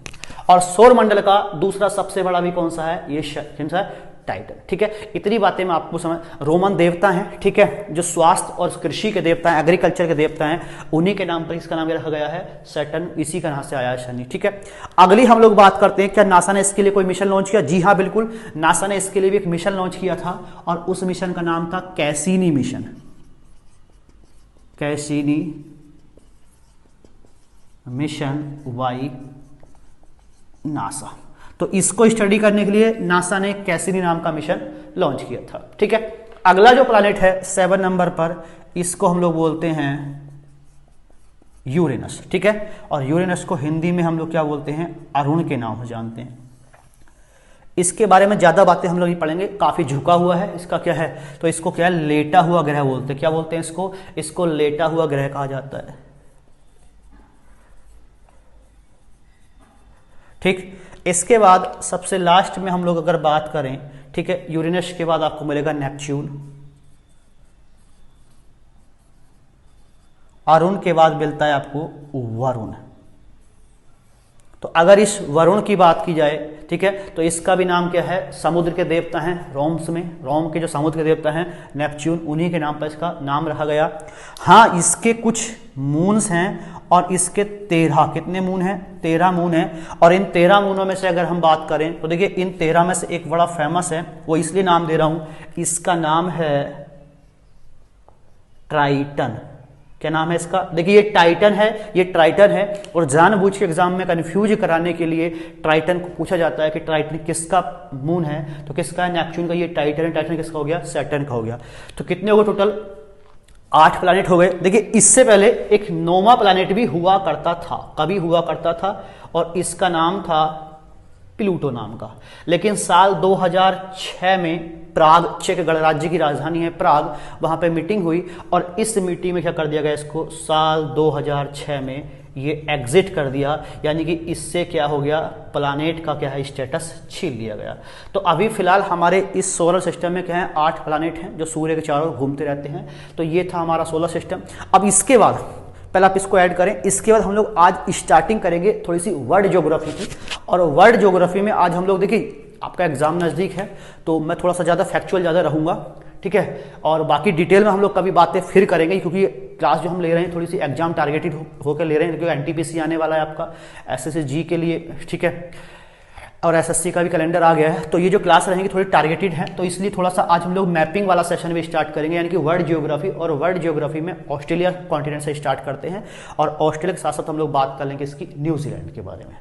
और सौर मंडल का दूसरा सबसे बड़ा भी कौन सा है, ये कौन सा है, टाइटन। ठीक है, इतनी बातें मैं आपको समझ, रोमन देवता हैं, ठीक है, जो स्वास्थ्य और कृषि के देवता हैं, एग्रीकल्चर के देवता हैं, उन्हीं के नाम पर इसका नाम रखा गया है सैटर्न, इसी का नाम से आया है शनि। ठीक है, अगली हम लोग बात करते हैं, क्या नासा ने इसके लिए कोई मिशन लॉन्च किया, जी हाँ बिल्कुल, नासा ने इसके लिए भी एक मिशन लॉन्च किया था, और उस मिशन का नाम था Cassini mission, Cassini mission by NASA. तो इसको स्टडी करने के लिए नासा ने कैसिनी नाम का मिशन लॉन्च किया था। ठीक है, अगला जो प्लैनेट है 7 नंबर पर, इसको हम लोग बोलते हैं यूरेनस। ठीक है, और यूरेनस को हिंदी में हम लोग क्या बोलते हैं, अरुण के नाम से जानते हैं। इसके बारे में ज्यादा बातें हम लोग नहीं पढ़ेंगे, काफी झुका हुआ है, इसका क्या है, तो इसको क्या है, लेटा हुआ ग्रह बोलते हैं। क्या बोलते हैं इसको, इसको लेटा हुआ ग्रह कहा जाता है। ठीक, इसके बाद सबसे लास्ट में हम लोग अगर बात करें, ठीक है, यूरेनस के बाद आपको मिलेगा नेपच्यून, अरुण के बाद मिलता है आपको वरुण। तो अगर इस वरुण की बात की जाए, ठीक है, तो इसका भी नाम क्या है, समुद्र के देवता हैं रोम्स में, रोम के जो समुद्र के देवता हैं नेपच्यून, उन्हीं के नाम पर इसका नाम रखा गया। हाँ, इसके कुछ मून्स हैं और इसके 13, कितने मून हैं, 13 मून हैं। और इन 13 मूनों में से अगर हम बात करें तो देखिए इन 13 में से एक बड़ा फेमस है, वो इसलिए नाम दे रहा हूं, इसका नाम है ट्राइटन। क्या नाम है इसका, देखिए ये टाइटन है, ये ट्राइटन है, और जानबूझ के एग्जाम में कंफ्यूज कराने के लिए ट्राइटन को पूछा जाता है कि ट्राइटन किसका मून है, तो किसका है, नेपच्यून का। ये टाइटन है, टाइटन किसका हो गया, सैटर्न का हो गया। तो कितने हो गए टोटल, 8 प्लैनेट हो गए। देखिए इससे पहले एक 9वां प्लैनेट भी हुआ करता था, कभी हुआ करता था, और इसका नाम था प्लूटो नाम का। लेकिन साल 2006 में प्राग, चेक गणराज्य की राजधानी है प्राग, वहां पे मीटिंग हुई और इस मीटिंग में क्या कर दिया गया, इसको साल 2006 में ये एग्जिट कर दिया, यानी कि इससे क्या हो गया, प्लैनेट का क्या है, स्टेटस छीन लिया गया। तो अभी फिलहाल हमारे इस सोलर सिस्टम में क्या है, 8 प्लैनेट हैं जो सूर्य के चारों ओर घूमते रहते हैं। तो ये था हमारा सोलर सिस्टम। अब इसके बाद पहले आप इसको ऐड करें, इसके बाद हम लोग आज स्टार्टिंग करेंगे थोड़ी सी वर्ल्ड ज्योग्राफी की। और वर्ल्ड ज्योग्राफी में आज हम लोग, देखिए आपका एग्जाम नजदीक है तो मैं थोड़ा सा ज़्यादा फैक्चुअल ज़्यादा रहूँगा, ठीक है, और बाकी डिटेल में हम लोग कभी बातें फिर करेंगे, क्योंकि क्लास जो हम ले रहे हैं थोड़ी सी एग्जाम टारगेटेड होकर ले रहे हैं, क्योंकि एनटीपीसी आने वाला है आपका एसएससी के लिए, ठीक है, और एसएससी का भी कैलेंडर आ गया है। तो ये जो क्लास रहेंगी थोड़ी टारगेटेड है, तो इसलिए थोड़ा सा आज हम लोग मैपिंग वाला सेशन भी स्टार्ट करेंगे, यानी कि वर्ल्ड ज्योग्राफी। और वर्ल्ड ज्योग्राफी में ऑस्ट्रेलिया कॉन्टिनेंट से स्टार्ट करते हैं, और ऑस्ट्रेलिया के साथ साथ हम लोग बात कर लेंगे इसकी न्यूजीलैंड के बारे में।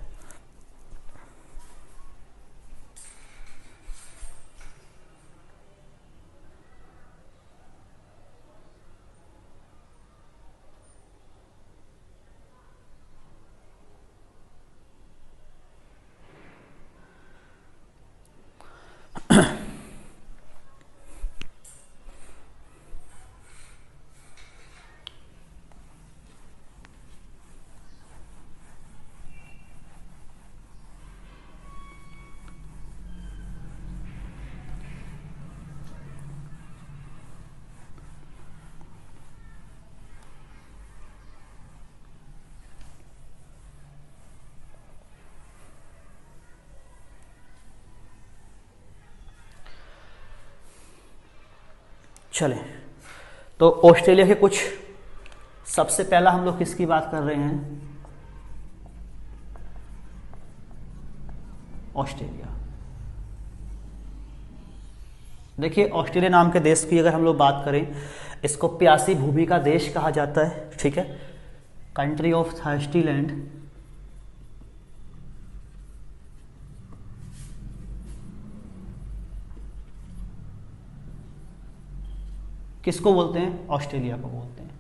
चलें, तो ऑस्ट्रेलिया के कुछ, सबसे पहला हम लोग किसकी बात कर रहे हैं, ऑस्ट्रेलिया। देखिए ऑस्ट्रेलिया नाम के देश की अगर हम लोग बात करें, इसको प्यासी भूमि का देश कहा जाता है, ठीक है, कंट्री ऑफ थर्स्टी लैंड। किसको बोलते हैं, ऑस्ट्रेलिया को बोलते हैं।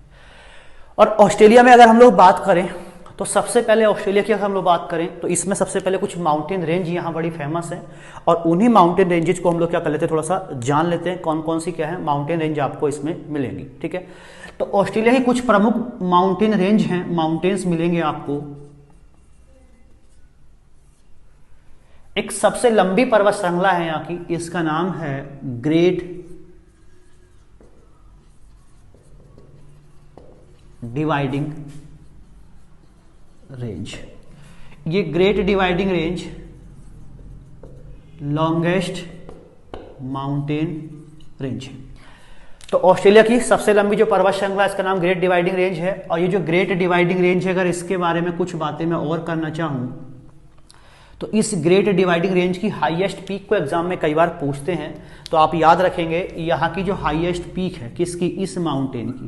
और ऑस्ट्रेलिया में अगर हम लोग बात करें तो सबसे पहले ऑस्ट्रेलिया की अगर हम लोग बात करें तो इसमें सबसे पहले कुछ माउंटेन रेंज यहाँ बड़ी फेमस है, और उन्हीं माउंटेन रेंजेस को हम लोग क्या कर लेते हैं, थोड़ा सा जान लेते हैं कौन कौन सी क्या है माउंटेन रेंज आपको इसमें मिलेंगी, ठीक है। तो ऑस्ट्रेलिया की कुछ प्रमुख माउंटेन रेंज हैं, माउंटेन्स मिलेंगे आपको। एक सबसे लंबी पर्वत श्रृंखला है यहाँ की, इसका नाम है ग्रेट डिवाइडिंग रेंज। ये great dividing range longest mountain range है। तो ऑस्ट्रेलिया की सबसे लंबी जो पर्वत श्रृंखला है इसका नाम ग्रेट डिवाइडिंग रेंज है। और ये जो ग्रेट डिवाइडिंग रेंज है, अगर इसके बारे में कुछ बातें मैं और करना चाहूं तो इस ग्रेट डिवाइडिंग रेंज की हाईएस्ट पीक को एग्जाम में कई बार पूछते हैं, तो आप याद रखेंगे यहां की जो हाईएस्ट पीक है किसकी, इस माउंटेन की,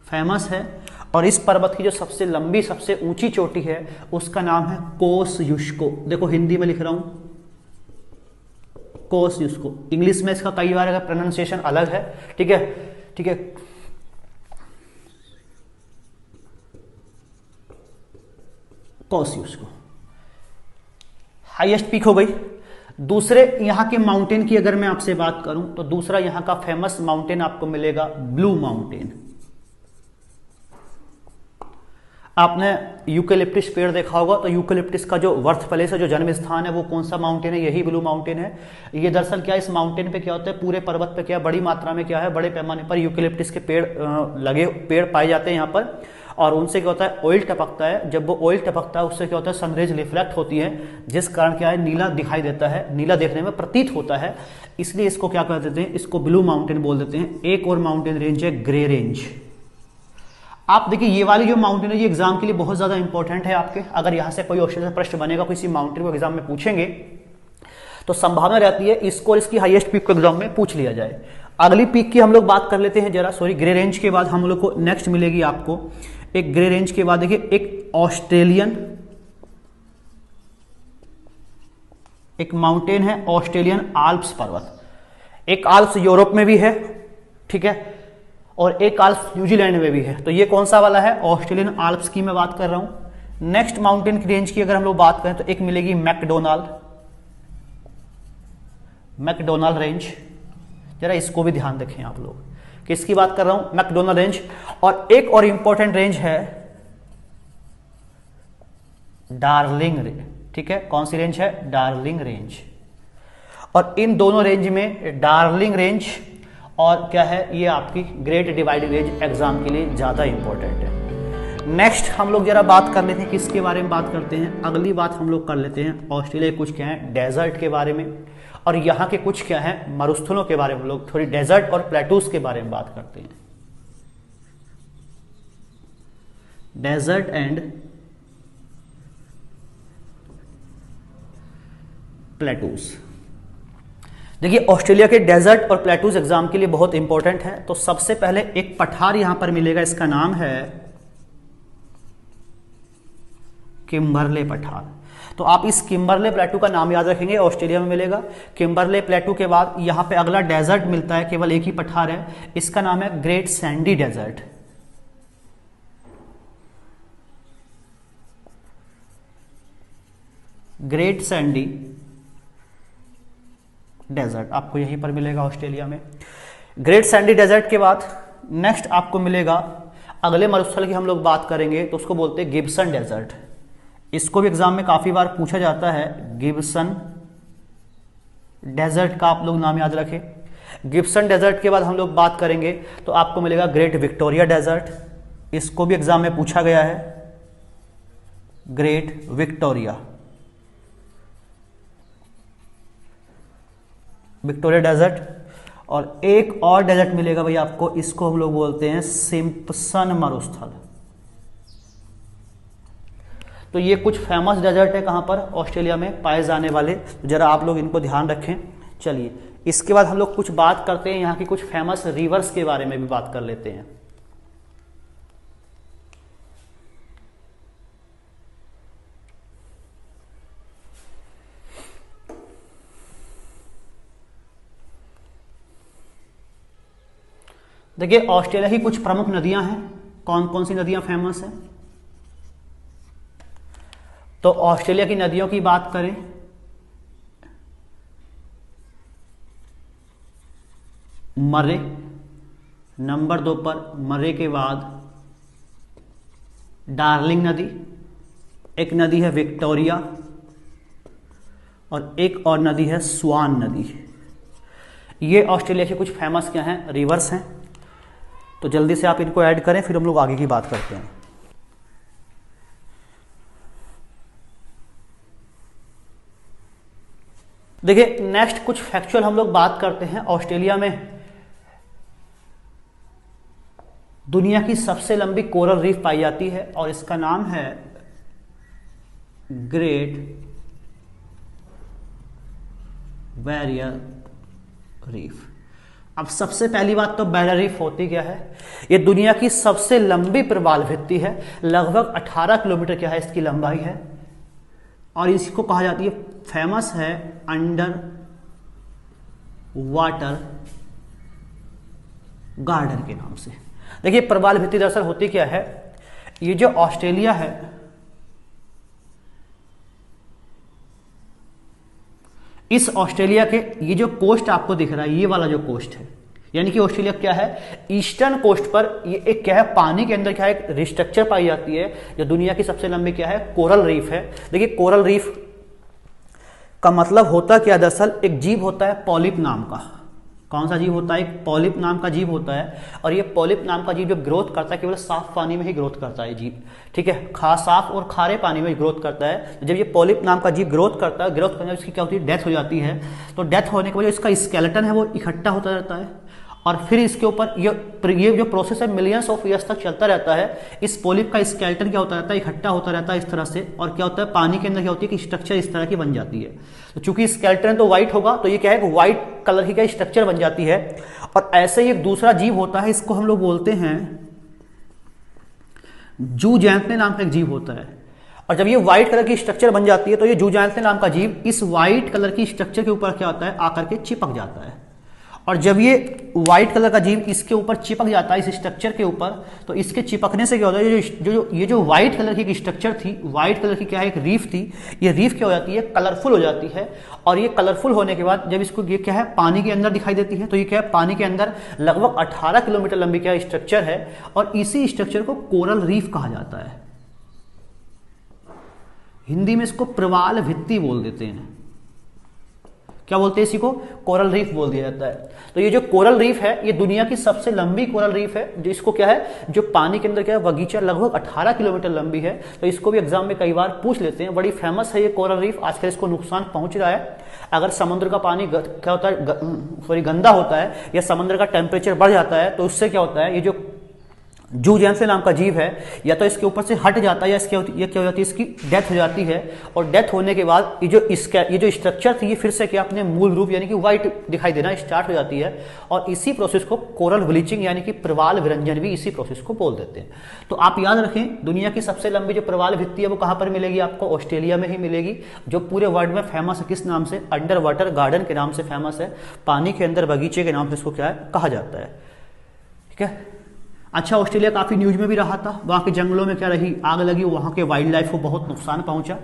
फेमस है। और इस पर्वत की जो सबसे लंबी सबसे ऊंची चोटी है उसका नाम है कोसयुस्को। देखो हिंदी में लिख रहा हूं कोसयुस्को, इंग्लिश में इसका कई बार अगर प्रोनाउंसिएशन अलग है, ठीक है, ठीक है, कोसयुस्को हाईएस्ट पीक हो गई। दूसरे यहां के माउंटेन की अगर मैं आपसे बात करूं तो दूसरा यहां का फेमस माउंटेन आपको मिलेगा ब्लू माउंटेन। आपने यूकेलिप्टिस पेड़ देखा होगा, तो यूकेलिप्टिस का जो बर्थ प्लेस है, जो जन्म स्थान है, वो कौन सा माउंटेन है? यही ब्लू माउंटेन है। ये दरअसल क्या, इस माउंटेन पे क्या होता है, पूरे पर्वत पे क्या बड़ी मात्रा में क्या है, बड़े पैमाने पर यूकेलिप्टिस के पेड़ पाए जाते हैं यहाँ पर। और उनसे क्या होता है, ऑयल टपकता है। जब वो ऑयल टपकता है उससे क्या होता है, सनरेज रिफ्लेक्ट होती है, जिस कारण क्या है, नीला दिखाई देता है, नीला देखने में प्रतीत होता है। इसलिए इसको क्या कह देते हैं, इसको ब्लू माउंटेन बोल देते हैं। एक और माउंटेन रेंज है ग्रे रेंज। आप देखिए ये वाली जो माउंटेन है, ये एग्जाम के लिए बहुत ज्यादा इंपॉर्टेंट है आपके। अगर यहां से कोई क्वेश्चन प्रश्न बनेगा, किसी माउंटेन को एग्जाम में पूछेंगे, तो संभावना रहती है इसको और इसकी हाईएस्ट पीक को एग्जाम में पूछ लिया जाए। अगली पीक की हम लोग बात कर लेते हैं जरा। सॉरी, ग्रे रेंज के बाद हम लोग को नेक्स्ट मिलेगी आपको एक ग्रे रेंज के बाद देखिए एक माउंटेन है ऑस्ट्रेलियन आल्प्स पर्वत। एक आल्प्स यूरोप में भी है, ठीक है, और एक आल्प्स न्यूजीलैंड में भी है। तो ये कौन सा वाला है, ऑस्ट्रेलियन आल्प्स की मैं बात कर रहा हूं। नेक्स्ट माउंटेन की रेंज की अगर हम लोग बात करें तो एक मिलेगी मैकडोनाल्ड रेंज। जरा इसको भी ध्यान रखें आप लोग, किसकी बात कर रहा हूं, मैकडोनाल्ड रेंज। और एक और इंपॉर्टेंट रेंज है डार्लिंग रेंज, ठीक है। कौन सी रेंज है, डार्लिंग रेंज। और इन दोनों रेंज में डार्लिंग रेंज और क्या है, ये आपकी ग्रेट डिवाइडेड रेंज एग्जाम के लिए ज्यादा इंपॉर्टेंट है। नेक्स्ट हम लोग जरा बात कर लेते हैं, किसके बारे में बात करते हैं, अगली बात हम लोग कर लेते हैं ऑस्ट्रेलिया के कुछ क्या है डेजर्ट के बारे में, और यहाँ के कुछ क्या है मरुस्थलों के बारे में। लोग थोड़ी डेजर्ट और प्लेटूज के बारे में बात करते हैं। Desert and plateaus. देखिए ऑस्ट्रेलिया के डेजर्ट और प्लेटूज एग्जाम के लिए बहुत इंपॉर्टेंट है। तो सबसे पहले एक पठार यहां पर मिलेगा, इसका नाम है किम्बरले पठार। तो आप इस किम्बरले प्लेटू का नाम याद रखेंगे, ऑस्ट्रेलिया में मिलेगा। किम्बरले प्लेटू के बाद यहां पे अगला डेजर्ट मिलता है, केवल एक ही पठार है, इसका नाम है Great Sandy Desert. Great Sandy Desert आपको यहीं पर मिलेगा ऑस्ट्रेलिया में। ग्रेट सैंडी डेजर्ट के बाद नेक्स्ट आपको मिलेगा, अगले मरुस्थल की हम लोग बात करेंगे तो उसको बोलते हैं गिब्सन डेजर्ट। इसको भी एग्जाम में काफी बार पूछा जाता है, गिब्सन डेजर्ट का आप लोग नाम याद रखें। गिब्सन डेजर्ट के बाद हम लोग बात करेंगे तो आपको मिलेगा ग्रेट विक्टोरिया डेजर्ट। इसको भी एग्जाम में पूछा गया है, ग्रेट विक्टोरिया डेजर्ट। और एक और डेजर्ट मिलेगा भाई आपको, इसको हम लोग बोलते हैं सिम्पसन मरुस्थल। तो ये कुछ फेमस डेजर्ट है कहां पर, ऑस्ट्रेलिया में पाए जाने वाले, तो जरा आप लोग इनको ध्यान रखें। चलिए इसके बाद हम लोग कुछ बात करते हैं यहाँ की कुछ फेमस रिवर्स के बारे में भी बात कर लेते हैं। देखिए ऑस्ट्रेलिया की कुछ प्रमुख नदियां हैं, कौन कौन सी नदियां फेमस हैं। तो ऑस्ट्रेलिया की नदियों की बात करें, मरे नंबर 2 पर, मरे के बाद डार्लिंग नदी, एक नदी है विक्टोरिया, और एक और नदी है स्वान नदी। ये ऑस्ट्रेलिया के कुछ फेमस क्या हैं, रिवर्स हैं। तो जल्दी से आप इनको ऐड करें, फिर हम लोग आगे की बात करते हैं। देखिए नेक्स्ट कुछ फैक्चुअल हम लोग बात करते हैं। ऑस्ट्रेलिया में दुनिया की सबसे लंबी कोरल रीफ पाई जाती है और इसका नाम है ग्रेट बैरियर रीफ। अब सबसे पहली बात तो बैरियर रीफ होती क्या है, ये दुनिया की सबसे लंबी प्रवाल भित्ति है, लगभग 18 किलोमीटर क्या है इसकी लंबाई है, और इसको कहा जाती है, फेमस है अंडर वाटर गार्डन के नाम से। देखिए प्रवाल भित्ति दरअसल होती क्या है, ये जो ऑस्ट्रेलिया है इस ऑस्ट्रेलिया के ये जो कोस्ट आपको दिख रहा है, ये वाला जो कोस्ट है, यानी कि ऑस्ट्रेलिया क्या है, ईस्टर्न कोस्ट पर ये एक क्या है, पानी के अंदर क्या है, एक रिस्ट्रक्चर पाई जाती है जो दुनिया की सबसे लंबी क्या है, कोरल रीफ है। देखिए कोरल रीफ का मतलब होता क्या, दरअसल एक जीव होता है पॉलिप नाम का। कौन सा जीव होता है, एक पॉलिप नाम का जीव होता है। और ये पॉलिप नाम का जीव जब ग्रोथ करता है केवल साफ पानी में ही ग्रोथ करता है जीव, ठीक है, साफ और खारे पानी में ग्रोथ करता है। जब ये पॉलिप नाम का जीव ग्रोथ करता है, ग्रोथ करने में इसकी क्या होती है, डेथ हो जाती है। तो डेथ होने के बाद इसका स्केलेटन है वो इकट्ठा होता रहता है और फिर इसके ऊपर ये जो प्रोसेस है मिलियंस ऑफ ईयर्स तक चलता रहता है। इस पॉलिप का स्केलेटन क्या होता रहता है, इकट्ठा होता रहता है इस तरह से, और क्या होता है पानी के अंदर क्या होती है कि स्ट्रक्चर इस तरह की बन जाती है। तो चूंकि स्केलेटन तो व्हाइट होगा तो ये क्या है, व्हाइट कलर की क्या स्ट्रक्चर बन जाती है। और ऐसे ही एक दूसरा जीव होता है, इसको हम लोग बोलते हैं जूजैंथने नाम का एक जीव होता है। और जब ये व्हाइट कलर की स्ट्रक्चर बन जाती है तो ये जूजैंथने नाम का जीव इस व्हाइट कलर की स्ट्रक्चर के ऊपर क्या होता है, आकर के चिपक जाता है। और जब ये व्हाइट कलर का जीव इसके ऊपर चिपक जाता है, इस स्ट्रक्चर के ऊपर, तो इसके चिपकने से क्या होता है, ये जो व्हाइट कलर की स्ट्रक्चर थी, व्हाइट कलर की क्या है, एक रीफ थी, ये रीफ क्या हो जाती है, कलरफुल हो जाती है। और ये कलरफुल होने के बाद जब इसको ये क्या है, पानी के अंदर दिखाई देती है, तो ये क्या है, पानी के अंदर लगभग 18 किलोमीटर लंबी क्या स्ट्रक्चर है। और इसी स्ट्रक्चर को कोरल रीफ कहा जाता है। हिंदी में इसको प्रवाल भित्ति बोल देते हैं। क्या बोलते हैं इसी को, कोरल रीफ बोल दिया जाता है। तो ये जो कोरल रीफ है ये दुनिया की सबसे लंबी कोरल रीफ है, जो इसको क्या है, जो पानी के अंदर क्या है, बगीचा लगभग 18 किलोमीटर लंबी है। तो इसको भी एग्जाम में कई बार पूछ लेते हैं। बड़ी फेमस है ये कोरल रीफ। आजकल इसको नुकसान पहुंच रहा है। अगर समुद्र का पानी क्या होता है, गंदा होता है या समुद्र का टेम्परेचर बढ़ जाता है तो उससे क्या होता है, ये जो जूजैंथने नाम का जीव है या तो इसके ऊपर से हट जाता है या ये क्या हो जाती है, इसकी डेथ हो जाती है। और डेथ होने के बाद ये जो स्ट्रक्चर थी ये फिर से क्या अपने मूल रूप यानी कि व्हाइट दिखाई देना स्टार्ट हो जाती है। और इसी प्रोसेस को कोरल ब्लीचिंग यानी कि प्रवाल विरंजन भी इसी प्रोसेस को बोल देते हैं। तो आप याद रखें, दुनिया की सबसे लंबी जो प्रवाल भित्ति है वो कहाँ पर मिलेगी, आपको ऑस्ट्रेलिया में ही मिलेगी, जो पूरे वर्ल्ड में फेमस है। किस नाम से, अंडर वाटर गार्डन के नाम से फेमस है। पानी के अंदर बगीचे के नाम से इसको क्या है, कहा जाता है। ठीक है। अच्छा, ऑस्ट्रेलिया काफी न्यूज में भी रहा था। वहां के जंगलों में क्या रही, आग लगी, वहां के वाइल्ड लाइफ को बहुत नुकसान पहुंचा।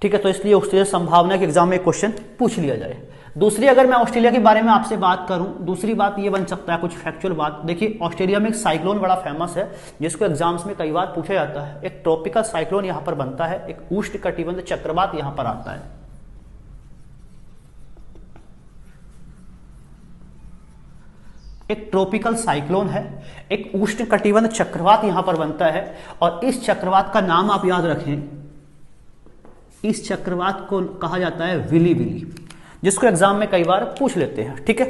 ठीक है, तो इसलिए ऑस्ट्रेलिया संभावना के एग्जाम में क्वेश्चन पूछ लिया जाए। दूसरी, अगर मैं ऑस्ट्रेलिया के बारे में आपसे बात करूं, दूसरी बात ये बन सकता है, कुछ फैक्चुअल बात। देखिए ऑस्ट्रेलिया में एक साइक्लोन बड़ा फेमस है जिसको एग्जाम्स में कई बार पूछा जाता है। एक ट्रॉपिकल साइक्लोन यहां पर बनता है, एक उष्णकटिबंध चक्रवात यहां पर आता है। एक ट्रॉपिकल साइक्लोन है, एक उष्णकटिबंध चक्रवात यहां पर बनता है। और इस चक्रवात का नाम आप याद रखें, इस चक्रवात को कहा जाता है विली विली, जिसको एग्जाम में कई बार पूछ लेते हैं। ठीक है।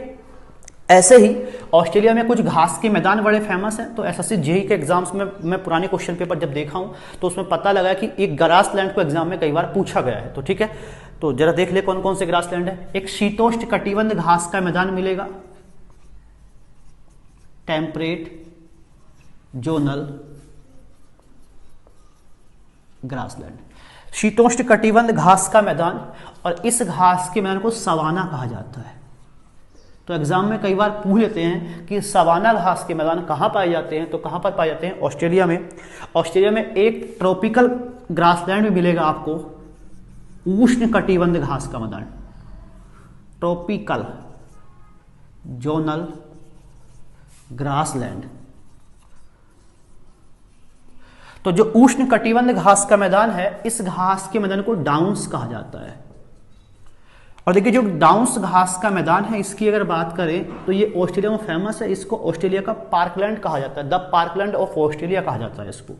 ऐसे ही ऑस्ट्रेलिया में कुछ घास के मैदान बड़े फेमस हैं। तो एसएससी जेईई के एग्जाम्स में मैं पुराने क्वेश्चन पेपर जब देखा हूं तो उसमें पता लगा कि एक ग्रासलैंड को एग्जाम में कई बार पूछा गया है। तो ठीक है, तो जरा देख ले कौन कौन से ग्रासलैंड है। एक शीतोष्ण कटिबंध घास का मैदान मिलेगा, टेम्परेट जोनल ग्रासलैंड, शीतोष्ण कटिबंध घास का मैदान। और इस घास के मैदान को सवाना कहा जाता है। तो एग्जाम में कई बार पूछ लेते हैं कि सवाना घास के मैदान कहां पाए जाते हैं, तो कहां पर पाए जाते हैं, ऑस्ट्रेलिया में। ऑस्ट्रेलिया में एक ट्रॉपिकल ग्रासलैंड भी मिलेगा आपको, उष्ण कटिबंध घास का मैदान, ट्रॉपिकल जोनल ग्रासलैंड। तो जो उष्ण कटिबंध घास का मैदान है, इस घास के मैदान को डाउन्स कहा जाता है। और देखिए जो डाउन्स घास का मैदान है, इसकी अगर बात करें तो ये ऑस्ट्रेलिया में फेमस है। इसको ऑस्ट्रेलिया का पार्कलैंड कहा जाता है, द पार्कलैंड ऑफ ऑस्ट्रेलिया कहा जाता है इसको।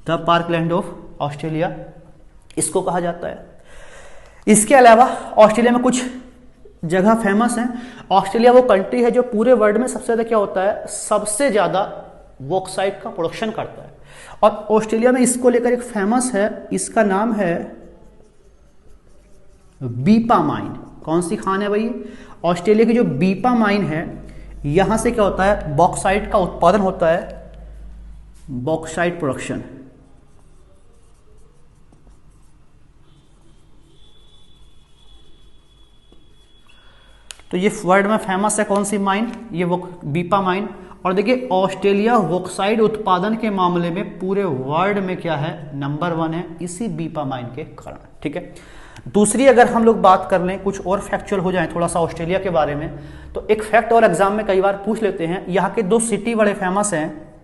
द पार्कलैंड ऑफ ऑस्ट्रेलिया इसको कहा जाता है। इसके अलावा ऑस्ट्रेलिया में कुछ जगह फेमस है। ऑस्ट्रेलिया वो कंट्री है जो पूरे वर्ल्ड में सबसे ज्यादा क्या होता है, सबसे ज्यादा बॉक्साइट का प्रोडक्शन करता है। और ऑस्ट्रेलिया में इसको लेकर एक फेमस है, इसका नाम है बीपा माइन। कौन सी खान है भाई, ऑस्ट्रेलिया की जो बीपा माइन है, यहां से क्या होता है, बॉक्साइट का उत्पादन होता है, बॉक्साइट प्रोडक्शन। तो ये वर्ल्ड में फेमस है कौन सी माइन, ये वो बीपा माइन। और देखिए ऑस्ट्रेलिया बॉक्साइट उत्पादन के मामले में पूरे वर्ल्ड में क्या है, नंबर 1 है, इसी बीपा माइन के कारण। ठीक है, दूसरी अगर हम लोग बात कर लें, कुछ और फैक्चुअल हो जाए थोड़ा सा ऑस्ट्रेलिया के बारे में, तो एक फैक्ट और एग्जाम में कई बार पूछ लेते हैं। यहाँ के 2 सिटी बड़े फेमस हैं,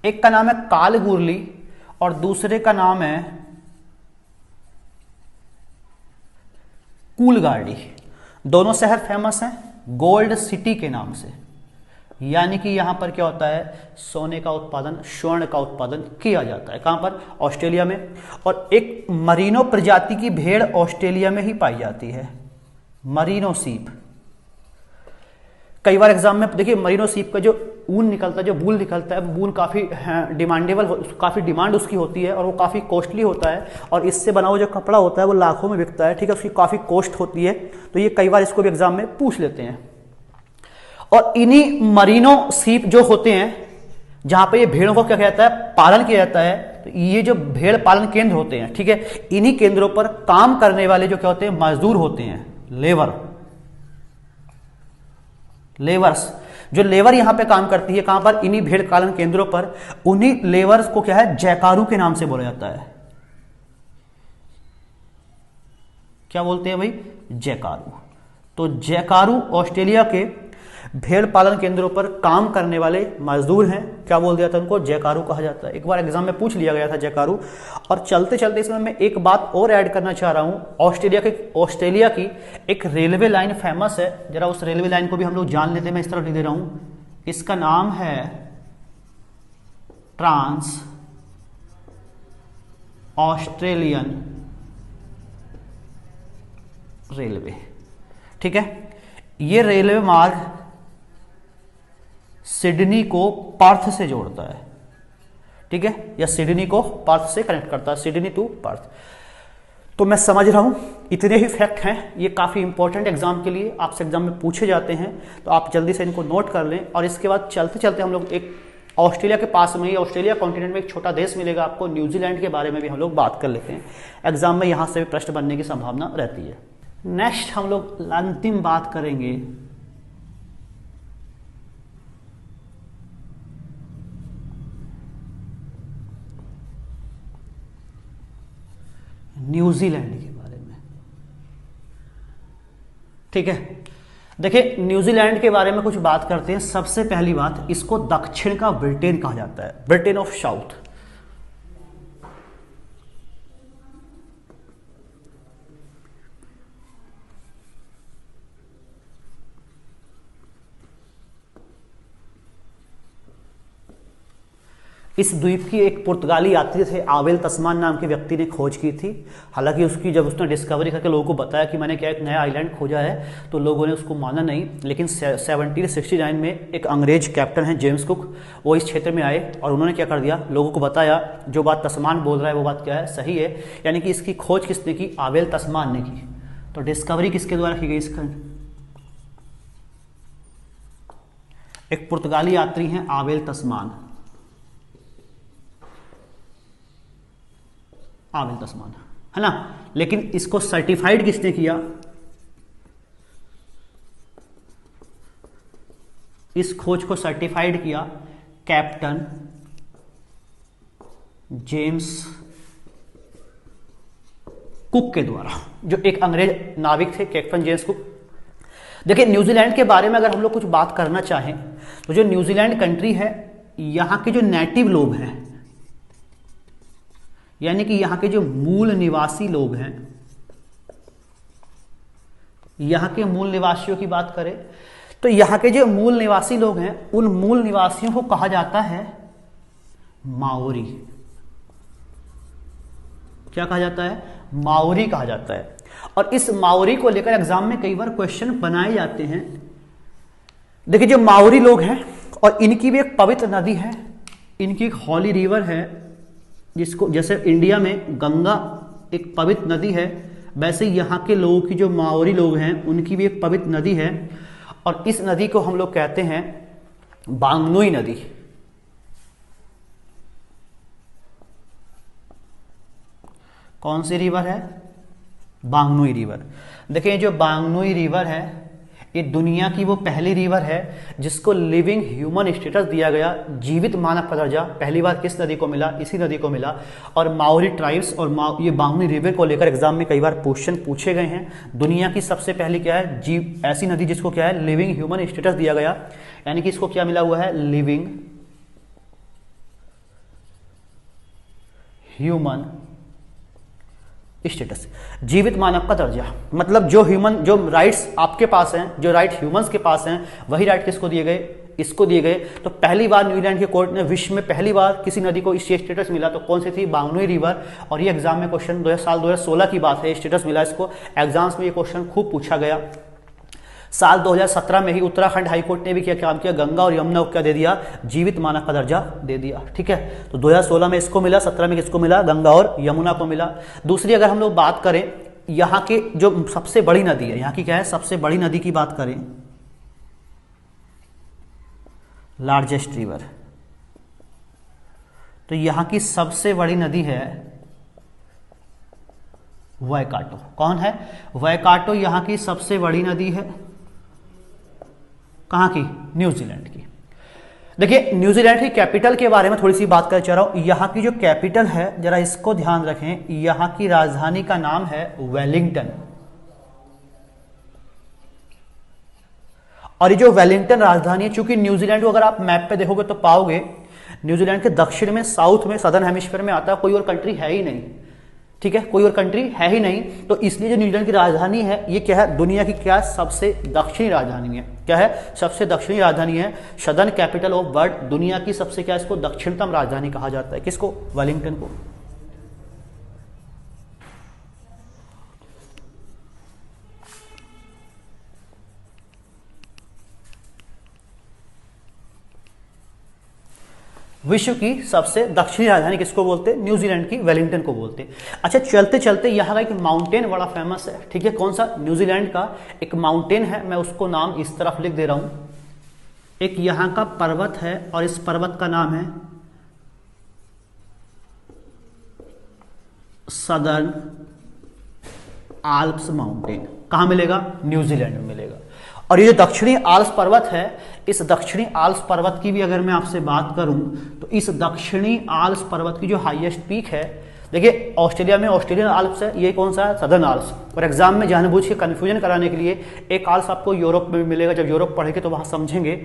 एक का नाम है कालगुरली और दूसरे का नाम है कूलगार्डी। दोनों शहर फेमस हैं गोल्ड सिटी के नाम से, यानी कि यहां पर क्या होता है, सोने का उत्पादन, स्वर्ण का उत्पादन किया जाता है। कहां पर, ऑस्ट्रेलिया में। और एक मरीनो प्रजाति की भेड़ ऑस्ट्रेलिया में ही पाई जाती है, मरीनो सीप। कई बार एग्जाम में देखिए मरीनो सीप का जो ऊन निकलता है, जो वूल निकलता है, वो वूल काफ़ी डिमांडेबल, काफ़ी डिमांड उसकी होती है और वो काफ़ी कॉस्टली होता है, और इससे बना हुआ जो कपड़ा होता है वो लाखों में बिकता है। ठीक है, उसकी काफ़ी कॉस्ट होती है, तो ये कई बार इसको भी एग्जाम में पूछ लेते हैं। और इन्हीं मरीनो सीप जो होते हैं, जहां पे ये भेड़ों को क्या कहता है, पालन किया जाता है, तो ये जो भेड़ पालन केंद्र होते हैं, ठीक है, इन्हीं केंद्रों पर काम करने वाले जो क्या होते हैं, मजदूर होते हैं, लेवर्स। जो लेबर यहां पे काम करती है, कहां पर, इन्हीं भेड़ पालन केंद्रों पर, उन्हीं लेवर्स को क्या है, जयकारू के नाम से बोला जाता है। क्या बोलते हैं भाई, जयकारू। तो जयकारू ऑस्ट्रेलिया के भेड़ पालन केंद्रों पर काम करने वाले मजदूर हैं, क्या बोल दिया था उनको, जयकारू कहा जाता है। एक बार एग्जाम में पूछ लिया गया था जयकारू। और चलते चलते इसमें मैं एक बात और ऐड करना चाह रहा हूं, ऑस्ट्रेलिया की एक रेलवे लाइन फेमस है, जरा उस रेलवे लाइन को भी हम लोग जान लेते हैं। मैं इस तरफ लिख दे रहा हूं, इसका नाम है ट्रांस ऑस्ट्रेलियन रेलवे। ठीक है, ये रेलवे मार्ग सिडनी को पर्थ से जोड़ता है। ठीक है, या सिडनी को पर्थ से कनेक्ट करता है, सिडनी टू पर्थ। तो मैं समझ रहा हूं इतने ही फैक्ट हैं, ये काफी इंपॉर्टेंट एग्जाम के लिए, आपसे एग्जाम में पूछे जाते हैं, तो आप जल्दी से इनको नोट कर लें। और इसके बाद चलते चलते हम लोग एक ऑस्ट्रेलिया के पास में ही, ऑस्ट्रेलिया कॉन्टिनेंट में एक छोटा देश मिलेगा आपको, न्यूजीलैंड के बारे में भी हम लोग बात कर लेते हैं। एग्जाम में यहां से भी प्रश्न बनने की संभावना रहती है। नेक्स्ट हम लोग अंतिम बात करेंगे न्यूजीलैंड के बारे में। ठीक है, देखिए न्यूजीलैंड के बारे में कुछ बात करते हैं। सबसे पहली बात, इसको दक्षिण का ब्रिटेन कहा जाता है, ब्रिटेन ऑफ साउथ। इस द्वीप की एक पुर्तगाली यात्री थे, आवेल तस्मान नाम के व्यक्ति ने खोज की थी। हालांकि उसकी जब उसने डिस्कवरी करके लोगों को बताया कि मैंने क्या एक नया आइलैंड खोजा है, तो लोगों ने उसको माना नहीं। लेकिन 1769 में एक अंग्रेज कैप्टन है जेम्स कुक, वो इस क्षेत्र में आए और उन्होंने क्या कर दिया, लोगों को बताया जो बात तस्मान बोल रहा है वो बात क्या है, सही है। यानी कि इसकी खोज किसने की, आवेल तस्मान ने की। तो डिस्कवरी किसके द्वारा की गई, इसका एक पुर्तगाली यात्री हैं आवेल तस्मान, आवेल तस्मान, है ना। लेकिन इसको सर्टिफाइड किसने किया, इस खोज को सर्टिफाइड किया कैप्टन जेम्स कुक के द्वारा, जो एक अंग्रेज नाविक थे, कैप्टन जेम्स कुक। देखिए न्यूजीलैंड के बारे में अगर हम लोग कुछ बात करना चाहें, तो जो न्यूजीलैंड कंट्री है, यहां के जो नेटिव लोग हैं, यानी कि यहां के जो मूल निवासी लोग हैं, यहां के मूल निवासियों की बात करें तो यहां के जो मूल निवासी लोग हैं, उन मूल निवासियों को कहा जाता है माओरी। क्या कहा जाता है, माओरी कहा जाता है। और इस माओरी को लेकर एग्जाम में कई बार क्वेश्चन बनाए जाते हैं। देखिए जो माओरी लोग हैं, और इनकी भी एक पवित्र नदी है, इनकी एक हॉली रिवर है, जिसको जैसे इंडिया में गंगा एक पवित्र नदी है, वैसे यहाँ के लोगों की जो माओरी लोग हैं उनकी भी एक पवित्र नदी है, और इस नदी को हम लोग कहते हैं बांगनुई नदी। कौन सी रिवर है, बांगनुई रिवर। देखिए जो बांगनुई रिवर है, ये दुनिया की वो पहली रिवर है जिसको लिविंग ह्यूमन स्टेटस दिया गया, जीवित मानव का दर्जा पहली बार किस नदी को मिला, इसी नदी को मिला। और माओरी ट्राइब्स और ये बांगनी रिवर को लेकर एग्जाम में कई बार क्वेश्चन पूछे गए हैं। दुनिया की सबसे पहली क्या है, ऐसी नदी जिसको क्या है, लिविंग ह्यूमन स्टेटस दिया गया, यानी कि इसको क्या मिला हुआ है, लिविंग ह्यूमन स्टेटस, जीवित मानव का दर्जा। मतलब जो राइट्स आपके पास हैं, जो राइट ह्यूमंस के पास हैं, वही राइट किसको दिए गए, इसको दिए गए। तो पहली बार न्यूजीलैंड के कोर्ट ने विश्व में पहली बार किसी नदी को इस स्टेटस मिला, तो कौन सी थी, बांगनोई रिवर। और ये एग्जाम में क्वेश्चन साल 2016 की बात है, स्टेटस मिला इसको, एग्जाम्स में ये क्वेश्चन खूब पूछा गया। साल 2017 में ही उत्तराखंड हाईकोर्ट ने भी क्या काम किया, गंगा और यमुना को क्या दे दिया, जीवित मानव का दर्जा दे दिया। ठीक है, तो 2016 में इसको मिला, 17 में किसको मिला, गंगा और यमुना को मिला। दूसरी अगर हम लोग बात करें यहाँ के जो सबसे बड़ी नदी है, यहाँ की क्या है, सबसे बड़ी नदी की बात करें, लार्जेस्ट रिवर, तो यहाँ की सबसे बड़ी नदी है वैकाटो। कौन है, वैकाटो यहाँ की सबसे बड़ी नदी है। कहाँ की, न्यूजीलैंड की। देखिए न्यूजीलैंड की कैपिटल के बारे में थोड़ी सी बात कर चल रहा हूं। यहाँ की जो कैपिटल है जरा इसको ध्यान रखें, यहाँ की राजधानी का नाम है वेलिंगटन। और ये जो वेलिंगटन राजधानी है, चूंकि न्यूजीलैंड को अगर आप मैप पे देखोगे तो पाओगे न्यूजीलैंड के दक्षिण में, साउथ में, सदर्न हेमिस्फीयर में आता है, कोई और कंट्री है ही नहीं। ठीक है, कोई और कंट्री है ही नहीं, तो इसलिए जो न्यूजीलैंड की राजधानी है ये क्या है, दुनिया की क्या सबसे दक्षिणी राजधानी है। क्या है, सबसे दक्षिणी राजधानी है, सदर्न कैपिटल ऑफ वर्ल्ड, दुनिया की सबसे क्या, इसको दक्षिणतम राजधानी कहा जाता है। किसको, वेलिंगटन को। विश्व की सबसे दक्षिणी राजधानी किसको बोलते हैं, न्यूजीलैंड की वेलिंगटन को बोलते हैं। अच्छा, चलते चलते यहाँ का एक माउंटेन बड़ा फेमस है। ठीक है, कौन सा, न्यूजीलैंड का एक माउंटेन है, मैं उसको नाम इस तरफ लिख दे रहा हूं। एक यहाँ का पर्वत है और इस पर्वत का नाम है सदर्न आल्प्स माउंटेन। कहां मिलेगा, न्यूजीलैंड में मिलेगा। और ये जो दक्षिणी आल्प्स पर्वत है, इस दक्षिणी आल्प्स पर्वत की भी अगर मैं आपसे बात करूं तो इस दक्षिणी आल्प्स पर्वत की जो हाईएस्ट पीक है, देखिए ऑस्ट्रेलिया में ऑस्ट्रेलियन आल्प्स है, ये कौन सा है, सदर्न आल्प्स। और एग्जाम में जानबूझ के कंफ्यूजन कराने के लिए एक आल्प्स आपको यूरोप में मिलेगा, जब यूरोप पढ़ेंगे तो वहां समझेंगे।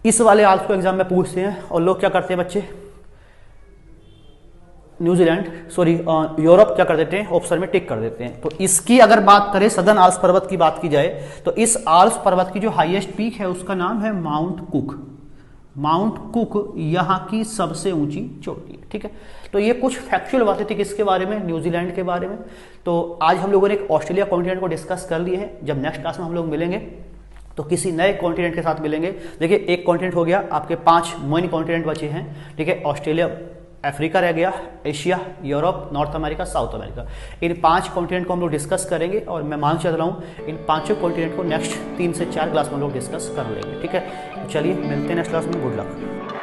इस वाले आल्प्स को एग्जाम में पूछते हैं और लोग क्या करते हैं बच्चे, यूरोप क्या कर देते हैं, ऑप्शन में टिक कर देते हैं। तो इसकी अगर बात करें, सदर्न आल्प्स पर्वत की बात की जाए, तो इस आल्प्स पर्वत की जो हाईएस्ट पीक है उसका नाम है माउंट कुक। माउंट कुक यहाँ की सबसे ऊंची चोटी है। ठीक है, तो ये कुछ फैक्चुअल बातें थी किसके बारे में, न्यूजीलैंड के बारे में। तो आज हम लोगों ने एक ऑस्ट्रेलिया कॉन्टिनेंट को डिस्कस कर लिए हैं। जब नेक्स्ट क्लास में हम लोग मिलेंगे तो किसी नए कॉन्टिनेंट के साथ मिलेंगे। देखिए एक कॉन्टिनेंट हो गया, आपके 5 मेन कॉन्टिनेंट बचे हैं। ठीक है, ऑस्ट्रेलिया, अफ्रीका रह गया, Asia, Europe, North America, South America. इन 5 कॉन्टिनेंट को हम लोग डिस्कस करेंगे और मैं मान चल रहा हूँ इन 5 कॉन्टिनेंट को नेक्स्ट 3 से 4 क्लास में हम लोग डिस्कस कर लेंगे। ठीक है, तो चलिए मिलते हैं नेक्स्ट क्लास में। Good luck.